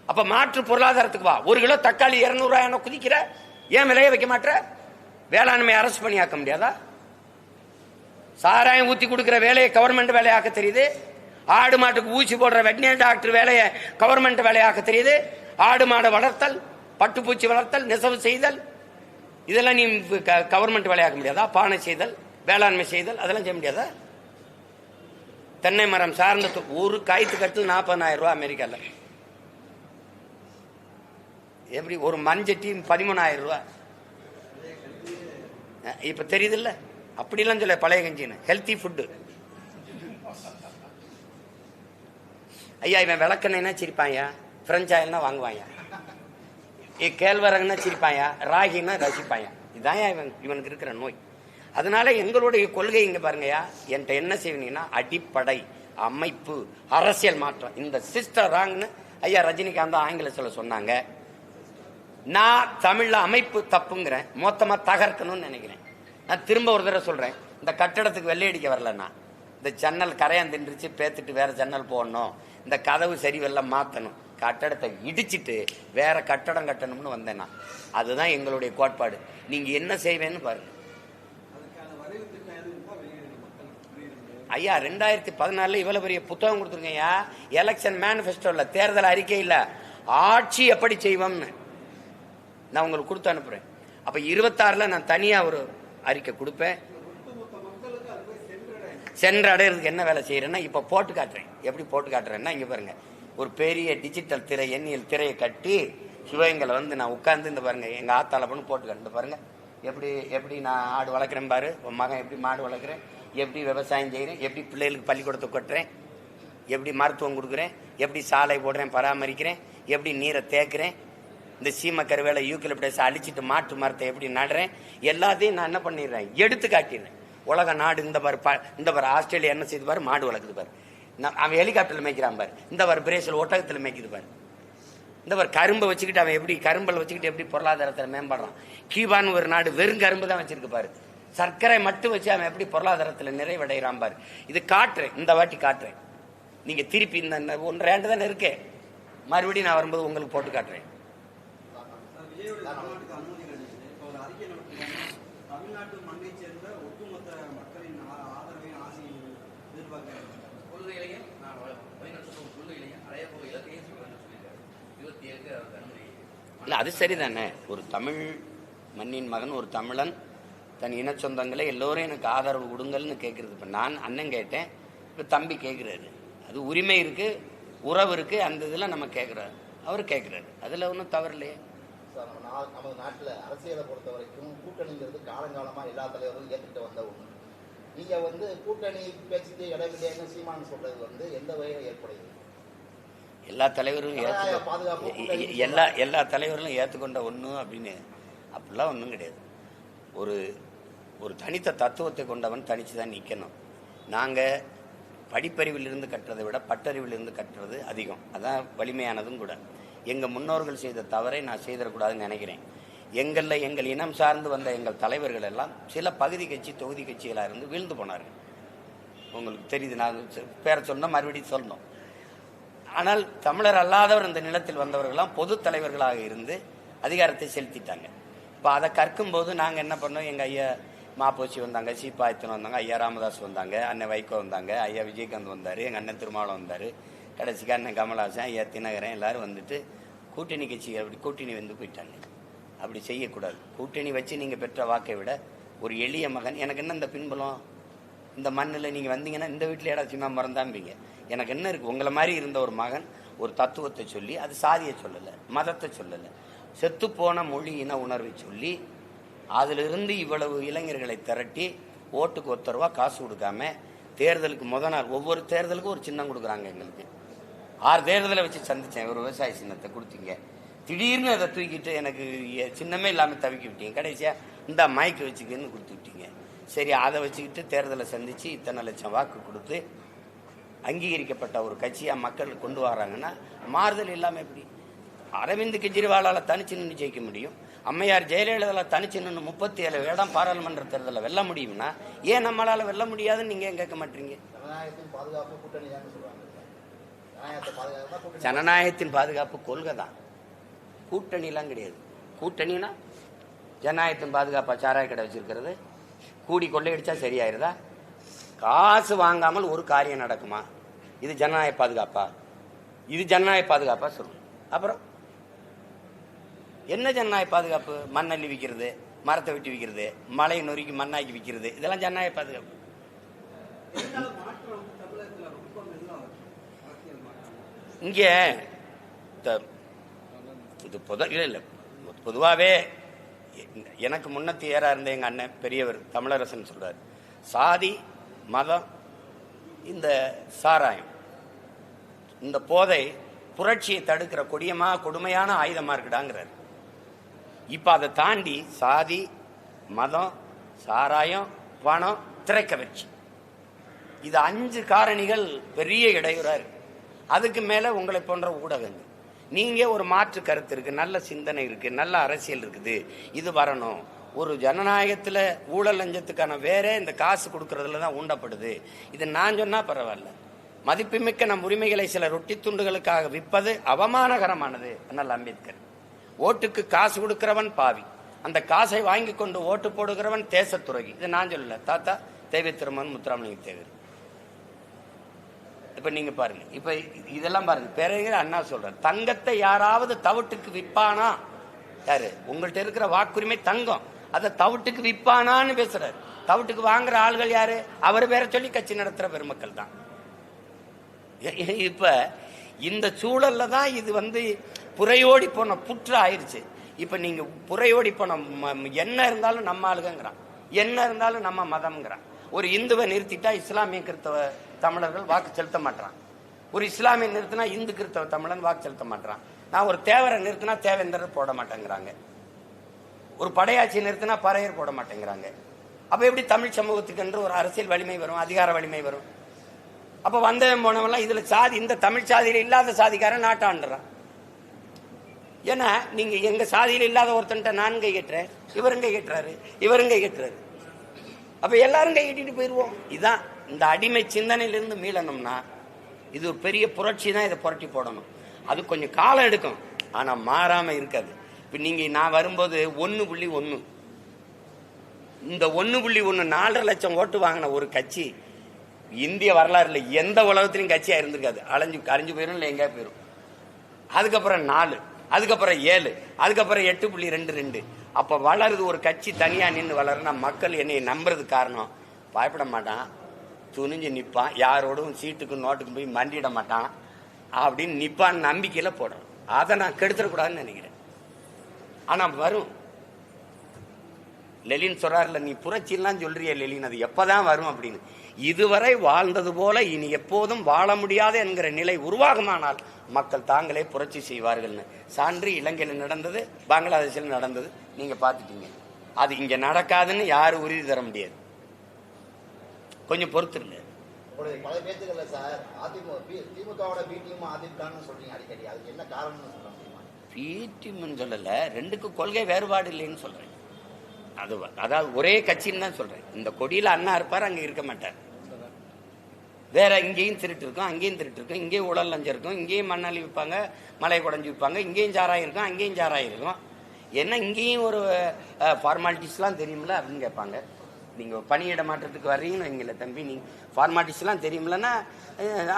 அப்ப மாற்று பொருளாதாரத்துக்கு வா. 1 கிலோ தக்காளி 200 ரூபாய் குதிக்கிற, ஏன் விலையை வைக்க மாட்டேற? வேளாண்மை அரசு பண்ணியாக்க முடியாதா? சாராயம் ஊத்தி கொடுக்கிற வேலையை கவர்மெண்ட் வேலையாக்க தெரியுது. ஆடு மாட்டுக்கு ஊசி போடுற வெட்டினரி டாக்டர் வேலையை கவர்மெண்ட் வேலையாக்க தெரியுது. ஆடு மாடு வளர்த்தல், பட்டுப்பூச்சி வளர்த்தல், நெசவு செய்தல், இதெல்லாம் நீ கவர்மெண்ட் வேலையாக்க முடியாதா? பானை செய்தல், வேளாண்மை செய்தல், அதெல்லாம் செய்ய முடியாதா? தென்னை மரம் சார்ந்த ஒரு காய்த்து கட்டில் 40,000 ரூபாய் அமெரிக்கால. எப்படி ஒரு மண்சட்டி 13,000 ரூபாய். இப்ப தெரியுது இல்ல? அப்படிலாம் சொல்ல பழைய கஞ்சின்னு ஹெல்த்தி ஃபுட்டு. ஐயா இவன் விளக்கெண்ணா சிரிப்பாயா, பிரெஞ்ச் ஆயில்னா வாங்குவாயா, கேழ்வரகுன்னா சிரிப்பாயா, ராகின்னா ரசிப்பாயா. இதுதான் இவனுக்கு இருக்கிற நோய். அதனால எங்களுடைய கொள்கை இங்க பாருங்கயா, என்கிட்ட என்ன செய்வீங்கன்னா அடிப்படை அமைப்பு அரசியல் மாற்றம். இந்த சிஸ்டர் ராங்னு ஐயா ரஜினிகாந்த் ஆங்கிலத்தில் சொன்னாங்க. நான் தமிழ்ல அமைப்பு தப்புங்கிறேன், மொத்தமா தகர்க்கணும்னு நினைக்கிறேன். நான் திரும்ப ஒரு தடவை சொல்றேன், இந்த கட்டடத்துக்கு வெள்ளை அடிக்க வரலன்னா, இந்த ஜன்னல் கரையான் தின்றுச்சு பேத்துட்டு வேற ஜன்னல் போடணும், இந்த கதவு சரி வெள்ளம் மாத்தணும், கட்டடத்தை இடிச்சிட்டு வேற கட்டடம் கட்டணும்னு வந்தேன்னா அதுதான் எங்களுடைய கோட்பாடு. நீங்க என்ன செய்வேன்னு பாருங்க. ஐயா 2014 இவ்வளவு பெரிய புத்தகம் கொடுத்துருங்கய்யா, எலெக்ஷன் மேனிபெஸ்டோல, தேர்தல் அறிக்கை இல்ல, ஆட்சி எப்படி செய்வோம்னு நான் உங்களுக்கு கொடுத்து அனுப்புறேன். அப்ப 26ல நான் தனியா ஒரு அறிக்கை கொடுப்பேன். சென்ற அடையிறதுக்கு என்ன வேலை செய்யறேன்னா இப்ப போட்டு காட்டுறேன். எப்படி போட்டு காட்டுறேன்னா இங்க பாருங்க, ஒரு பெரிய டிஜிட்டல் திரை, எண்ணியல் திரையை கட்டி சிவகங்கையில வந்து நான் உட்கார்ந்து இந்த பாருங்க எங்க ஆத்தால பண்ணு போட்டு காட்டு பாருங்க, எப்படி நான் ஆடு வளர்க்குறேன் பாரு, உன் மகன் எப்படி மாடு வளர்க்குறேன், எப்படி விவசாயம் செய்கிறேன், எப்படி பிள்ளைகளுக்கு பள்ளிக்கூடத்தை கொட்டுறேன், எப்படி மருத்துவம் கொடுக்குறேன், எப்படி சாலை போடுறேன் பராமரிக்கிறேன், எப்படி நீரை தேக்குறேன், இந்த சீம கருவேலை யூக்கலிப்டஸ் அழிச்சிட்டு மாட்டு மரத்தை எப்படி நடுறேன், எல்லாத்தையும் நான் என்ன பண்ணிடுறேன் எடுத்து காட்டிடுறேன். உலக நாடு இந்த பாரு ஆஸ்திரேலியா என்ன செய்து பாரு, மாடு வளர்க்குது பாரு, அவன் ஹெலிகாப்டர்ல மேய்க்கிறான் பாரு, இந்த பாரு பிரேசில் ஒட்டகத்துல மேய்க்குது பாரு, இந்த பாரு கரும்பை வச்சுக்கிட்டு அவன் எப்படி கரும்பல் வச்சுக்கிட்டு எப்படி பொருளாதாரத்தில் மேம்படுறான். கியூபான்னு ஒரு நாடு வெறும் கரும்பு தான் வச்சிருக்கு பாரு, சர்க்கரை மட்டும் வச்சு அவன் எப்படி பொருளாதாரத்தில் நிறைவடைகிறான் பாரு. இது காட்டுறேன், இந்த வாட்டி காட்டுறேன். நீங்க திருப்பி இந்த 1-2 தானே இருக்கேன், மறுபடியும் நான் வரும்போது உங்களுக்கு போட்டு காட்டுறேன். இல்ல அது சரிதானே, ஒரு தமிழ் மண்ணின் மகன், ஒரு தமிழன் தன் இன சொந்தங்களை எல்லோரும் எனக்கு ஆதரவு கொடுங்கள்னு கேட்கறது. இப்ப நான் அண்ணன் கேட்டேன், இப்ப தம்பி கேட்கிறாரு, அது உரிமை இருக்கு, உறவு இருக்கு, அந்த இதுல நம்ம கேட்கிறாரு, அவர் கேட்கிறாரு, அதுல ஒன்றும் தவறு இல்லையே. நமது நாட்டில் அரசியலை பொறுத்த வரைக்கும் கூட்டணிங்கிறது காலங்காலமா எல்லா தலைவர்களும் ஏற்றுக்கிட்டு வந்த ஒண்ணு. நீங்க வந்து கூட்டணி பேச்சுக்கு இடவில்லைன்னு சீமான் சொல்றது எந்த வகையில் ஏற்படுது? எல்லா தலைவரும் எல்லா தலைவர்களும் ஏற்றுக்கொண்ட ஒண்ணு அப்படின்னு அப்படிலாம் ஒன்றும் கிடையாது. ஒரு தனித்த தத்துவத்தை கொண்டவன் தனிச்சு தான் நிற்கணும். நாங்கள் படிப்பறிவிலிருந்து கட்டுறதை விட பட்டறிவிலிருந்து கட்டுறது அதிகம், அதான் வலிமையானதும் கூட. எங்கள் முன்னோர்கள் செய்த தவறை நான் செய்திடக்கூடாதுன்னு நினைக்கிறேன். எங்கள் இனம் சார்ந்து வந்த எங்கள் தலைவர்கள் எல்லாம் சில பகுதி கட்சி தொகுதி கட்சிகளாக இருந்து வீழ்ந்து போனார்கள். உங்களுக்கு தெரியுது, நான் பேரை சொன்னால் மறுபடியும் சொல்லணும். ஆனால் தமிழர் அல்லாதவர் இந்த நிலத்தில் வந்தவர்களாம் பொது தலைவர்களாக இருந்து அதிகாரத்தை செலுத்திட்டாங்க. இப்போ அதை கற்கும்போது நாங்கள் என்ன பண்ணோம், எங்கள் ஐயா மாப்போசி வந்தாங்க, சீப்பாயத்தன் வந்தாங்க, ஐயா ராமதாஸ் வந்தாங்க, அண்ணன் வைகோ வந்தாங்க, ஐயா விஜயகாந்த் வந்தார், எங்கள் அண்ணன் திருமாவளம் வந்தார், கடைசிக்கு அண்ணன் கமல்ஹாசன், ஐயா தினகரன் எல்லாரும் வந்துட்டு கூட்டணி கட்சி அப்படி கூட்டணி வந்து போயிட்டாங்க. அப்படி செய்யக்கூடாது. கூட்டணி வச்சு நீங்கள் பெற்ற வாக்கை விட ஒரு எளிய மகன், எனக்கு என்ன இந்த பின்புலம், இந்த மண்ணில் நீங்கள் வந்தீங்கன்னா இந்த வீட்டில் ஏடாச்சுமா மறந்தாம்பிங்க, எனக்கு என்ன இருக்குது, உங்களை மாதிரி இருந்த ஒரு மகன் ஒரு தத்துவத்தை சொல்லி, அது சாதியை சொல்லலை, மதத்தை சொல்லலை, செத்துப்போன மொழி இன உணர்வை சொல்லி அதிலிருந்து இவ்வளவு இளைஞர்களை திரட்டி ஓட்டுக்கு 1 ரூபா காசு கொடுக்காம தேர்தலுக்கு நாள் ஒவ்வொரு தேர்தலுக்கும் ஒரு சின்னம் கொடுக்குறாங்க. எங்களுக்கு 6 தேர்தலை வச்சு சந்திச்சேன், ஒரு விவசாய சின்னத்தை கொடுத்தீங்க, திடீர்னு அதை தூக்கிட்டு எனக்கு சின்னமே இல்லாமல் தவிக்க விட்டீங்க, கடைசியாக இந்த மைக்கு வச்சுக்கன்னு கொடுத்து விட்டீங்க. சரி, அதை வச்சுக்கிட்டு தேர்தலை சந்தித்து இத்தனை லட்சம் வாக்கு கொடுத்து அங்கீகரிக்கப்பட்ட ஒரு கட்சியாக மக்கள் கொண்டு வராங்கன்னா மாறுதல் இல்லாமல் எப்படி? அரவிந்த் கெஜ்ரிவாலால் தனிச்சு நின்று ஜெயிக்க முடியும், அம்மையார் ஜெயலலிதாவில் தனிச்சு நின்று 37 இடம் பாராளுமன்ற தேர்தலில் வெல்ல முடியும்னா ஏன் நம்மளால் வெல்ல முடியாதுன்னு நீங்கள் ஏன் கேட்க மாட்டீங்க? ஜனநாயகத்தின் பாதுகாப்பு கூட்டணி தான் சொல்லுவாங்க. ஜனநாயகத்தின் பாதுகாப்பு கொள்கை தான், கூட்டணிலாம் கிடையாது. கூட்டணினா ஜனநாயகத்தின் பாதுகாப்பா சாராய கடை வச்சிருக்கிறது? கூடி கொள்ளையடிச்சா சரியாயிருதா? காசு வாங்காமல் ஒரு காரியம் நடக்குமா? இது ஜனநாயக பாதுகாப்பா? இது ஜனநாயக பாதுகாப்பா சொல்லுங்க. அப்புறம் என்ன ஜனநாயக பாதுகாப்பு? மண்ணள்ளி விற்கிறது, மரத்தை வெட்டி விற்கிறது, மலையை நொறுக்கி மண்ணாக்கி விற்கிறது, இதெல்லாம் ஜனநாயக பாதுகாப்பு. இங்கே இது இல்லை பொதுவாகவே எனக்கு முன்னத்தி ஏறா இருந்த எங்கள் அண்ணன் பெரியவர் தமிழரசன் சொல்றார், சாதி மதம் இந்த சாராயம் இந்த போதை புரட்சியை தடுக்கிற கொடுமையான ஆயுதமா இருக்குடாங்கிறார். இப்ப அதை தாண்டி சாதி மதம் சாராயம் பணம் திரைக்கவர்ச்சி இது 5 காரணிகள் பெரிய இடையூறா இருக்கு. அதுக்கு மேல உங்களை போன்ற ஊடகங்கள், நீங்க ஒரு மாற்று கருத்து இருக்கு, நல்ல சிந்தனை இருக்கு, நல்ல அரசியல் இருக்குது, இது வரணும். ஒரு ஜனநாயகத்துல ஊழல் லஞ்சத்துக்கான வேற இந்த காசு கொடுக்கறதுல தான் ஊண்டப்படுது. இது நான் சொன்னா பரவாயில்ல, மதிப்புமிக்க நம் உரிமைகளை சில ரொட்டி துண்டுகளுக்காக விற்பது அவமானகரமானது. அண்ணல் அம்பேத்கர். ஓட்டுக்கு காசு கொடுக்கிறவன் பாவி, அந்த காசை வாங்கி கொண்டு ஓட்டு போடுகிறவன் தேசத்துறவி. இது நான் சொல்லல, தாத்தா தேவை திருமன் முத்துராமலிங்க தேவர். இப்ப நீங்க பாருங்க, இப்ப இதெல்லாம் பாருங்க, பேரறிஞர் அண்ணா சொல்றாரு, தங்கத்தை யாராவது தவிட்டுக்கு விற்பானா? யாரு? உங்கள்கிட்ட இருக்கிற வாக்குரிமை தங்கம், அதை தவிட்டுக்கு விற்பானான்னு பேசுறாரு. தவிட்டுக்கு வாங்குற ஆள்கள் யாரு? அவர் பேரை சொல்லி கட்சி நடத்துற பெருமக்கள் தான். இப்ப இந்த சூழல்ல தான் இது புறையோடி போன புற்று ஆயிடுச்சு. இப்ப நீங்க புறையோடி போன என்ன இருந்தாலும் நம்ம ஆளுங்கிறான், என்ன இருந்தாலும் நம்ம மதம்ங்கிறான். ஒரு இந்துவை நிறுத்திட்டா இஸ்லாமிய கிறிஸ்தவ தமிழர்கள் வாக்கு செலுத்த மாட்டான். ஒரு இஸ்லாமிய நிறுத்தினா இந்து கிறிஸ்தவ தமிழன் வாக்கு செலுத்த மாட்டான். நான் ஒரு தேவரை நிறுத்தினா தேவேந்தர் போட மாட்டேங்கிறாங்க. ஒரு படையாட்சியை நிறுத்தினா பறையர் போட மாட்டேங்கிறாங்க. அப்ப எப்படி தமிழ் சமூகத்துக்கு என்று ஒரு அரசியல் வலிமை வரும், அதிகார வலிமை வரும்? அப்ப வந்தவன் போனவெல்லாம் இதுல சாதி, இந்த தமிழ் சாதியில இல்லாத சாதிக்காரன் நாட்டாண்டுறான். ஏன்னா நீங்க எங்க சாதியில இல்லாத ஒருத்தன்ட்ட நான் கை கட்டுறேன், இவரும் கை கட்டுறாரு, இவரும் கை கட்டுறாரு. அப்ப எல்லாரும் கை கட்டிட்டு போயிருவோம். இதான் இந்த அடிமை சிந்தனையிலிருந்து மீளணும்னா இது ஒரு பெரிய புரட்சி தான். இதை புரட்டி போடணும். அது கொஞ்சம் காலம் எடுக்கும், ஆனா மாறாம இருக்காது. இப்ப நீங்க நான் வரும்போது 1.1 இந்த 1.1 4.5 லட்சம் ஓட்டு வாங்கின ஒரு கட்சி இந்திய வரலாறுல எந்த உலகத்திலையும் கட்சியா இருந்திருக்காது. அழிஞ்சு போயிடும், இல்லை எங்கேயா போயிடும். அதுக்கப்புறம் 4, அதுக்கப்புறம் 7, அதுக்கப்புறம் 8.22. அப்ப வளருது ஒரு கட்சி தனியா நின்று வளருனா மக்கள் என்னை நம்புறது காரணம். பயப்பட மாட்டான், துணிஞ்சு நிற்பான், யாரோடும் சீட்டுக்கும் நோட்டுக்கும் போய் மண்டிட மாட்டான் அப்படின்னு நிப்பான்னு நம்பிக்கையில போடுறோம். அதை நான் கெடுத்துடக்கூடாதுன்னு நினைக்கிறேன். ஆனா வரும். லெலின் சொல்றாருல, நீ புரட்சிலாம் சொல்றிய லெலின், அது எப்பதான் வரும் அப்படின்னு. இதுவரை வாழ்ந்தது போல இனி எப்போதும் வாழ முடியாது என்கிற நிலை உருவாகுமானால் மக்கள் தாங்களே புரட்சி செய்வார்கள்னு சான்று இலங்கையில் நடந்தது, பங்களாதேஷில் நடந்தது, நீங்க பாத்துட்டீங்க. அது இங்க நடக்காதுன்னு யாரும் உறுதி தர முடியாது. கொஞ்சம் பொறுத்து இல்லை. பல பேச்சுக்கள்ல சார் திமுகவோட பி டீம் அதிமுகன்னு சொல்றீங்க அடிக்கடி, அதுக்கு என்ன காரணம்னு சொல்ல முடியுமா? பி டீம்னு சொல்லல, ரெண்டுக்கும் கொள்கை வேறுபாடு இல்லைன்னு சொல்றேன். அதாவது ஒரே கட்சின்னு தான் சொல்றேன். இந்த கொடியில அண்ணா இருப்பார், அங்க இருக்க மாட்டார். வேற இங்கேயும் திருட்டு இருக்கும், அங்கேயும் திருட்டு இருக்கும், இங்கேயும் உடல் லஞ்சம் இருக்கும், இங்கேயும் மண்ணாளி விற்பாங்க, மலை குடஞ்சி விற்பாங்க, இங்கேயும் சாராயம் இருக்கும், அங்கேயும் சாராயம் இருக்கும். என்ன இங்கேயும் ஒரு ஃபார்மாலிட்டிஸ்லாம் தெரியுமில்ல அப்படின்னு கேட்பாங்க. நீங்க பணியிட மாற்றத்துக்கு வர்றீங்கன்னு வைங்கள, தம்பி நீங்க ஃபார்மாலிட்டிஸ்லாம் தெரியுமில்லன்னா,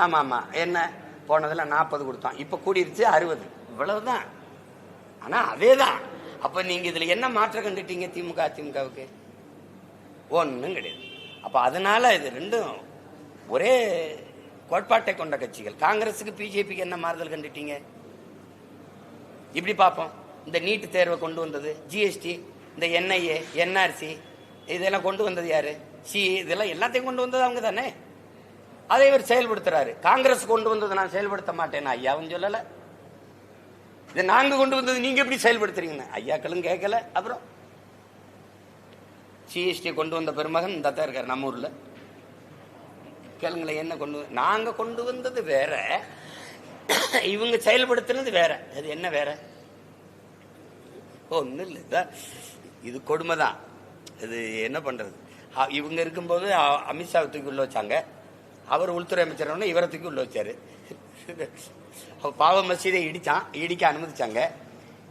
ஆமா ஆமா என்ன போனதுல 40 கொடுத்தோம், இப்ப கூடிருச்சு 60, இவ்வளவுதான். ஆனா அதேதான். அப்ப நீங்க இதுல என்ன மாற்றம் கண்டுட்டீங்க? திமுக அதிமுகவுக்கு ஒன்னும் கிடையாது. அப்ப அதனால இது ரெண்டும் ஒரே கோட்பாட்டை கொண்ட கட்சிகள். காங்கிரஸுக்கு பிஜேபிக்கு என்ன மாறுதல் கண்டுட்டீங்க? இப்படி பார்ப்போம். இந்த நீட் தேர்வை கொண்டு வந்தது, ஜிஎஸ்டி, இந்த என்ஐஏ, என்ஆர்சி இதெல்லாம் கொண்டு வந்தது யாரு? இதெல்லாம் எல்லாத்தையும் கொண்டு வந்தது அவங்க தானே. அதை இவர் செயல்படுத்துறாரு. காங்கிரஸ் கொண்டு வந்தது நான் செயல்படுத்த மாட்டேன் ஐயாவும் சொல்லல. இதை நாங்க கொண்டு வந்தது நீங்க எப்படி செயல்படுத்துறீங்க ஐயாக்களும் கேட்கல. அப்புறம் ஜிஎஸ்டி கொண்டு வந்த பெருமகன் இந்த தான் இருக்காரு நம்ம ஊர்ல. கேளுங்களேன், என்ன கொண்டு நாங்க கொண்டு வந்தது வேற, இவங்க செயல்படுத்தினது வேற. அது என்ன வேற? ஒன்னும் இல்லை, இது கொடுமைதான். இது என்ன பண்றது? இவங்க இருக்கும்போது அமித்ஷா தூக்கி உள்ள வச்சாங்க, அவர் உள்துறை அமைச்சர் இவரை தூக்கி உள்ள வச்சாரு. பாபர் மசீதை இடிக்க அனுமதிச்சாங்க.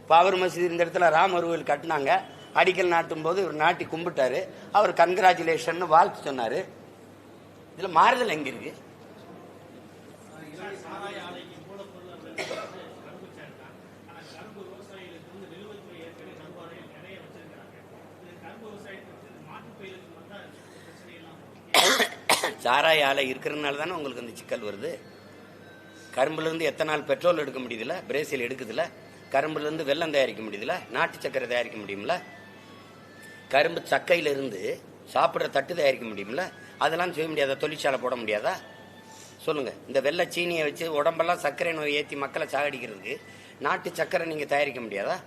பாபர் மசீது இந்த இடத்துல ராமர் கோவில் கட்டினாங்க. அடிக்கல் நாட்டும் போது இவர் நாட்டி கும்பிட்டாரு. அவர் கன்கிராச்சுலேஷன் வாழ்த்து சொன்னாரு. இதுல மாறுதல் எங்க இருக்கு? சாராய ஆலை இருக்கிறதுனால தானே உங்களுக்கு அந்த சிக்கல் வருது. கரும்புல இருந்து எத்தனால் பெட்ரோல் எடுக்க முடியுதுல, பிரேசில் எடுக்குதுல. கரும்புல இருந்து வெல்லம் தயாரிக்க முடியுதுல, நாட்டு சக்கரை தயாரிக்க முடியும்ல. கரும்பு சக்கையில இருந்து சாப்பிட்ற தட்டு தயாரிக்க முடியும்ல. அதெல்லாம் செய்ய முடியாதா? தொழிற்சாலை போட முடியாதா? சொல்லுங்க. இந்த வெள்ளை சீனியை வச்சு உடம்பெல்லாம் சர்க்கரை நோய் ஏற்றி மக்களை சாகடிக்கிறதுக்கு நாட்டு சக்கரை நீங்க தயாரிக்க முடியாதா?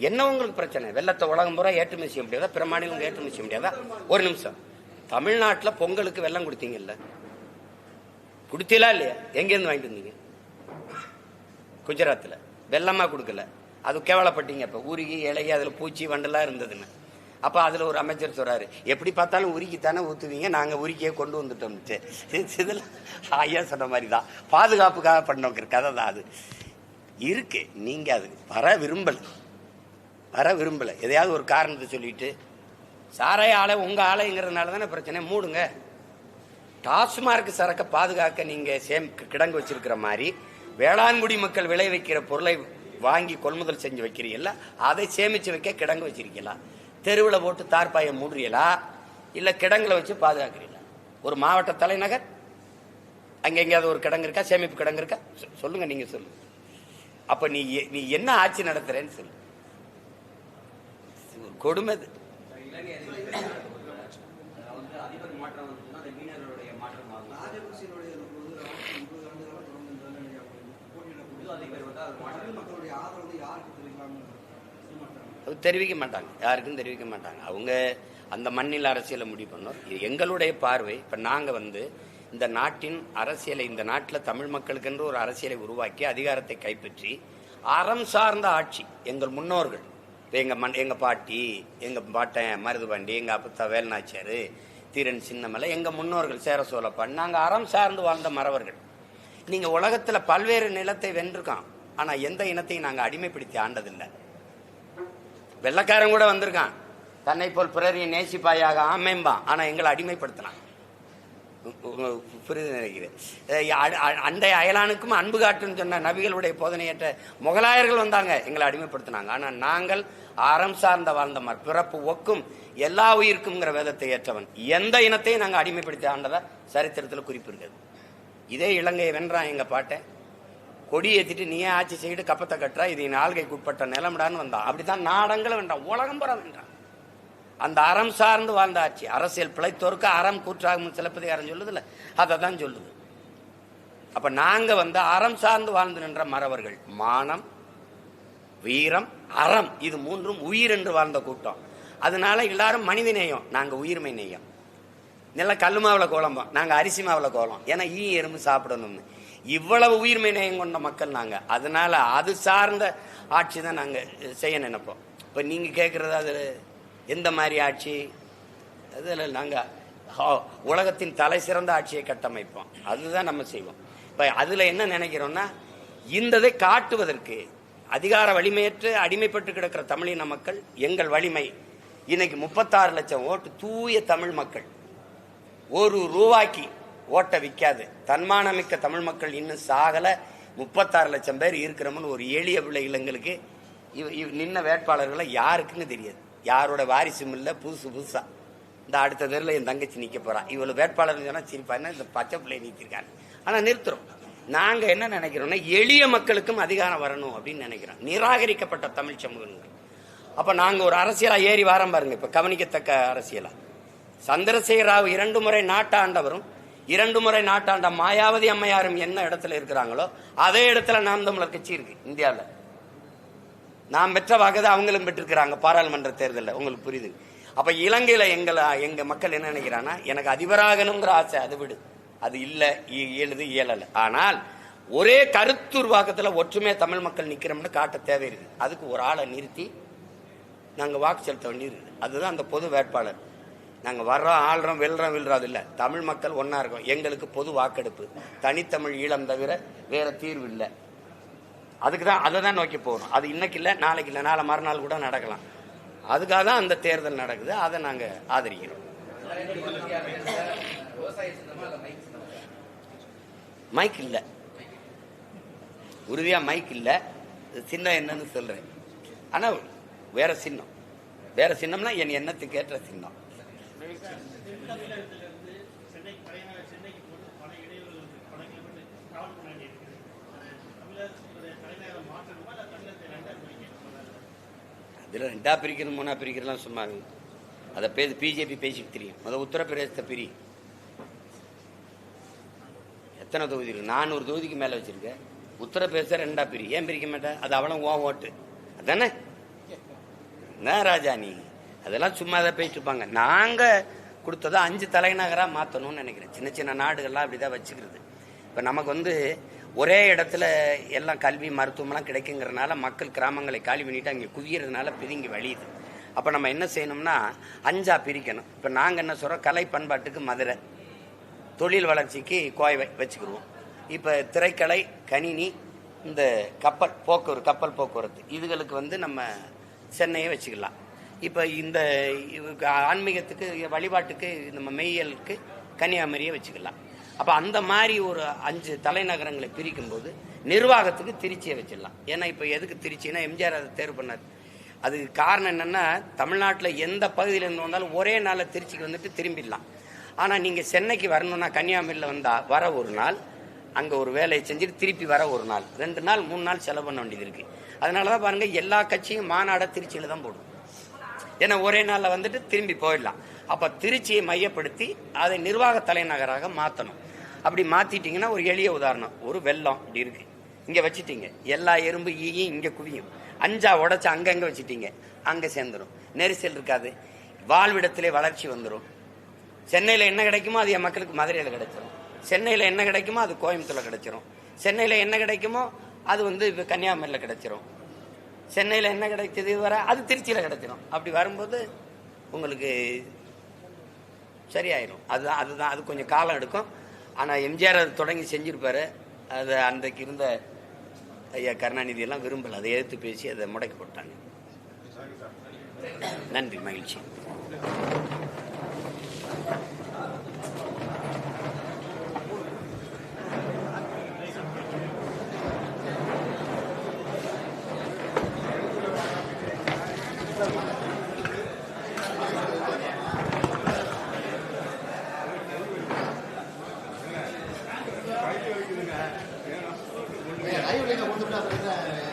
என்ன உங்களுக்கு பிரச்சனை? வெள்ளத்தை உலகம் பூரா ஏற்றுமதி செய்ய முடியாதா? பிற மாநிலம் ஏற்றுமதி செய்ய முடியாதா? ஒரு நிமிஷம். தமிழ்நாட்டில் பொங்கலுக்கு வெள்ளம் கொடுத்தீங்கல்ல, கொடுத்தீங்களா இல்லையா? எங்கேருந்து வாங்கிட்டு வந்தீங்க? குஜராத்தில் வெள்ளமா கொடுக்கல. அது கேவலப்பட்டீங்க. இப்போ உருகி இலகி அதில் பூச்சி வண்டெல்லாம் இருந்ததுன்னு. அப்போ அதில் ஒரு அமைச்சர் சொல்றாரு, எப்படி பார்த்தாலும் உருக்கித்தானே ஊற்றுவீங்க, நாங்கள் உருக்கியே கொண்டு வந்துட்டோம்ட்டு. இதில் ஐயா சொன்ன மாதிரி தான் பாதுகாப்புக்காக பண்ண கதை தான் அது இருக்கு. நீங்கள் அது வர விரும்பலை. எதையாவது ஒரு காரணத்தை சொல்லிட்டு சாராய ஆலை உங்க ஆலைங்கிறதுனால தானே பிரச்சனை. மூடுங்க. டாஸ்மார்க் சரக்கை பாதுகாக்க நீங்க கிடங்கு வச்சிருக்கிற மாதிரி வேளாண்குடி மக்கள் விளைவிக்கிற பொருளை வாங்கி கொள்முதல் செஞ்சு வைக்கிறீங்களா, அதை சேமிச்சு வைக்க கிடங்கு வச்சிருக்கீங்களா? தெருவில் போட்டு தார்பாயை மூடுறீங்களா, இல்ல கிடங்குல வச்சு பாதுகாக்கிறீங்களா? ஒரு மாவட்ட தலைநகர் அங்க எங்கேயாவது ஒரு கிடங்கு இருக்கா? சேமிப்பு கிடங்கு இருக்கா? சொல்லுங்க. நீங்க சொல்லுங்க. அப்ப நீ என்ன ஆட்சி நடத்துறேன்னு சொல்லு. கொடுமை. தெரிவிக்க மாட்டாங்க, யாருக்கும் தெரிவிக்க மாட்டாங்க. அவங்க அந்த மண்ணில் அரசியலை முடிவு பண்ணோம். எங்களுடைய பார்வை, இப்ப நாங்க இந்த நாட்டின் அரசியலை, இந்த நாட்டில் தமிழ் மக்களுக்கென்று ஒரு அரசியலை உருவாக்கி அதிகாரத்தை கைப்பற்றி அறம் சார்ந்த ஆட்சி. எங்கள் முன்னோர்கள், எங்க பாட்டி, எங்க பாட்டன் மருதுபாண்டி, எங்க அப்பத்தா வேல்நாச்சியார், தீரன் சின்னமலை, எங்க முன்னோர்கள் சேர சோழப்பான், நாங்க அறம் சார்ந்து வாழ்ந்த மறவர்கள். நீங்க உலகத்துல பல்வேறு நிலத்தை வென்றிருக்கோம், ஆனா எந்த இனத்தையும் நாங்க அடிமைப்படுத்தி ஆண்டதில்லை. வெள்ளக்காரன் கூட வந்திருக்கான், தன்னை போல் பிறரையும் நேசிப்பாயாக ஆமேம்பான், ஆனா எங்களை அடிமைப்படுத்தினான். புரிது நினைக்கிறேன். அண்டை அயலானுக்கும் அன்பு காட்டுன்னு சொன்ன நபிகளுடைய போதனையற்ற முகலாயர்கள் வந்தாங்க, எங்களை அடிமைப்படுத்தினாங்க. ஆனா நாங்கள் அறம் சார்ந்த வாழ்ந்தமார், பிறப்பு ஒக்கும் எல்லா உயிருக்கும்ங்கிற வேதத்தை ஏற்றவன். எந்த இனத்தையும் நாங்கள் அடிமைப்படுத்தி ஆண்டதா சரித்திரத்தில் குறிப்பு இருக்குது. இதே இலங்கையை வென்றான் எங்க பாட்டை. கொடி ஏற்றிட்டு நீயே ஆட்சி செய்யிட்டு கப்பத்தை கட்டுறா, இது என் ஆள்கைக்கு உட்பட்ட நிலம்டான்னு வந்தான். அப்படித்தான் நாடங்களை வென்றான், உலகம் புற வென்றான். அந்த அறம் சார்ந்து வாழ்ந்த ஆட்சி. அரசியல் பிழைத்தோருக்கு அறம் கூற்றாகும் சிலப்பதிகாரம் சொல்லுதுல்ல, அதை தான் சொல்லுது. அப்ப நாங்க அறம் சார்ந்து வாழ்ந்து நின்ற மறவர்கள். மானம், வீரம், அறம், இது மூன்றும் உயிர் என்று வாழ்ந்த கூட்டம். அதனால எல்லாரும் மனித நேயம், நாங்க உயிர்மை நேயம். நல்ல கல்லு மாவில் கோலம்பம், நாங்க அரிசி மாவில் கோலம். ஏன்னா எறும்பு சாப்பிடணும்னு. இவ்வளவு உயிர்மை நேயம் கொண்ட மக்கள் நாங்க. அதனால அது சார்ந்த ஆட்சி தான் நாங்க செய்ய நினைப்போம். இப்ப நீங்க கேட்கறது அது எந்த மாதிரி ஆட்சி? அதில் நாங்கள் உலகத்தின் தலை சிறந்த ஆட்சியை கட்டமைப்போம், அதுதான் நம்ம செய்வோம். இப்போ அதில் என்ன நினைக்கிறோம்னா, இந்ததை காட்டுவதற்கு அதிகார வலிமையற்று அடிமைப்பட்டு கிடக்கிற தமிழின மக்கள் எங்கள் வலிமை. இன்னைக்கு 36 லட்சம் ஓட்டு தூய தமிழ் மக்கள். ஒரு ரூபாய்க்கு ஓட்டை விற்காது தன்மானமிக்க தமிழ் மக்கள் இன்னும் சாகல. 36 லட்சம் பேர் இருக்கிறோம்னு ஒரு எளிய பிள்ளைகளுங்களுக்கு நின்ன வேட்பாளர்களை யாருக்குன்னு தெரியாது. யாரோட வாரிசும் இல்லை. புதுசா இந்த அடுத்த தெருல என் தங்கச்சி நிக்க போறா, இவ்வளவு வேட்பாளர் சொன்னா சிரிப்பா, இந்த பச்சை பிள்ளையை நிறுத்திருக்காங்க. ஆனா நிறுத்துறோம். நாங்க என்ன நினைக்கிறோம்னா, எளிய மக்களுக்கும் அதிகாரம் வரணும் அப்படின்னு நினைக்கிறோம். நிராகரிக்கப்பட்ட தமிழ் சமூகங்கள். அப்ப நாங்க ஒரு அரசியலா ஏறி வாரம் பாருங்க. இப்ப கவனிக்கத்தக்க அரசியலா சந்திரசேகர ராவ் 2 முறை நாட்டாண்டவரும் 2 முறை நாட்டாண்ட மாயாவதி அம்மையாரும் என்ன இடத்துல இருக்கிறாங்களோ அதே இடத்துல நாம் தமிழர் கட்சி இருக்கு இந்தியாவில். நாம் பெற்ற வாக்குதை அவங்களும் பெற்றிருக்கிறாங்க பாராளுமன்ற தேர்தலில். உங்களுக்கு புரியுது? அப்ப இலங்கையில எங்க மக்கள் என்ன நினைக்கிறான்னா, எனக்கு அதிபராகணுங்கிற ஆசை, அது விடு, அது இல்லை, இயலல. ஆனால் ஒரே கருத்துருவாக்கத்துல ஒற்றுமையா தமிழ் மக்கள் நிக்கிறோம்னு காட்ட தேவை இருக்கு. அதுக்கு ஒரு ஆளை நிறுத்தி நாங்க வாக்கு செலுத்த வேண்டியிருக்கு. அதுதான் அந்த பொது வேட்பாளர். நாங்கள் வர்றோம், ஆள்றோம், விழுறோம் அது இல்லை. தமிழ் மக்கள் ஒன்றா இருக்கோம். எங்களுக்கு பொது வாக்கெடுப்பு, தனித்தமிழ் ஈழம் தவிர வேற தீர்வு இல்லை. அதுக்கு தான் அதை தான் நோக்கி போகணும். அது இன்னைக்கு இல்லை, நாளைக்கு இல்லை, நாளை மறுநாள் கூட நடக்கலாம். அதுக்காக தான் அந்த தேர்தல் நடக்குது. அதை நாங்கள் ஆதரிக்கிறோம். மைக் இல்லை, உறுதியாக மைக் இல்லை. சின்னம் என்னன்னு சொல்கிறேன். ஆனால் வேற சின்னம், வேற சின்னம்னா என் எண்ணத்துக்கு ஏற்ற சின்னம். இதில் 2 பிரிக்கிறது 3 பிரிக்கிறதுலாம் சும்மா அதை பிஜேபி பேசிட்டு தெரியும். முதல் உத்தரப்பிரதேசத்தை பிரி, எத்தனை தொகுதி இருக்கு? 400 தொகுதிக்கு மேலே வச்சிருக்க. உத்தரப்பிரதேச 2 பிரி, ஏன் பிரிக்க மாட்டேன்? அது அவ்வளோ ஓ ஓட்டு அதானே. என்ன ராஜா நீ அதெல்லாம் சும்மா தான் பேசிட்டு இருப்பாங்க. நாங்கள் கொடுத்ததை 5 தலைநகராக மாற்றணும்னு நினைக்கிறேன். சின்ன சின்ன நாடுகள்லாம் அப்படிதான் வச்சுக்கிறது. இப்போ நமக்கு ஒரே இடத்துல எல்லாம் கல்வி மருத்துவம்லாம் கிடைக்குங்கிறதுனால மக்கள் கிராமங்களை காலி பண்ணிட்டு அங்கே குவியறதுனால பிரிங்கி வழியுது. அப்போ நம்ம என்ன செய்யணும்னா 5ஆ பிரிக்கணும். இப்போ நாங்கள் என்ன சொல்கிறோம், கலை பண்பாட்டுக்கு மதுரை, தொழில் வளர்ச்சிக்கு கோவை வச்சுக்கிடுவோம். இப்போ திரைக்கலை, கணினி, இந்த கப்பல் போக்குவரத்து இதுகளுக்கு நம்ம சென்னையை வச்சுக்கலாம். இப்போ இந்த ஆன்மீகத்துக்கு வழிபாட்டுக்கு நம்ம மெய்யலுக்கு கன்னியாகுமரியை வச்சுக்கலாம். அப்போ அந்த மாதிரி ஒரு 5 தலைநகரங்களை பிரிக்கும்போது நிர்வாகத்துக்கு திருச்சியை வச்சிடலாம். ஏன்னா இப்போ எதுக்கு திருச்சின்னா எம்ஜிஆர் அதை தேர்வு பண்ணார். அதுக்கு காரணம் என்னென்னா, தமிழ்நாட்டில் எந்த பகுதியிலேருந்து வந்தாலும் ஒரே நாளில் திருச்சிக்கு வந்துட்டு திரும்பிடலாம். ஆனால் நீங்கள் சென்னைக்கு வரணும்னா கன்னியாகுமரியில் வந்தால் வர ஒரு நாள், அங்கே ஒரு வேலையை செஞ்சுட்டு திருப்பி வர ஒரு நாள், 2 நாள் 3 நாள் செலவு பண்ண வேண்டியது இருக்குது. அதனால தான் பாருங்கள், எல்லா கட்சியும் மாநாடை திருச்சியில் தான் போடும். ஏன்னா ஒரே நாளில் வந்துட்டு திரும்பி போயிடலாம். அப்போ திருச்சியை மையப்படுத்தி அதை நிர்வாக தலைநகராக மாற்றணும். அப்படி மாற்றிட்டிங்கன்னா, ஒரு எளிய உதாரணம், ஒரு வெள்ளம் இப்படி இருக்குது, இங்கே வச்சுட்டீங்க, எல்லா எறும்பு ஈயும் இங்கே குவியும். 5ஆ உடச்சி அங்கங்கே வச்சுட்டீங்க, அங்கே சேர்ந்துடும், நெரிசல் இருக்காது, வாழ்விடத்திலே வளர்ச்சி வந்துடும். சென்னையில் என்ன கிடைக்குமோ அது என் மக்களுக்கு மதுரையில் கிடைச்சிடும். சென்னையில் என்ன கிடைக்குமோ அது கோயம்புத்தூரில் கிடைச்சிரும். சென்னையில் என்ன கிடைக்குமோ அது இப்போ கன்னியாகுமரியில் கிடைச்சிரும். சென்னையில் என்ன கிடைச்சது வர அது திருச்சியில் கிடைச்சிடும். அப்படி வரும்போது உங்களுக்கு சரியாயிரும். அதுதான் அது கொஞ்சம் காலம் எடுக்கும். ஆனால் எம்ஜிஆர் அதை தொடங்கி செஞ்சிருப்பாரு. அது அன்றைக்கு இருந்த ஐயா கருணாநிதி எல்லாம் விரும்பலை, அதை எதிர்த்து பேசி அதை முடக்கி போட்டாங்க. நன்றி, மகிழ்ச்சி. Thank you.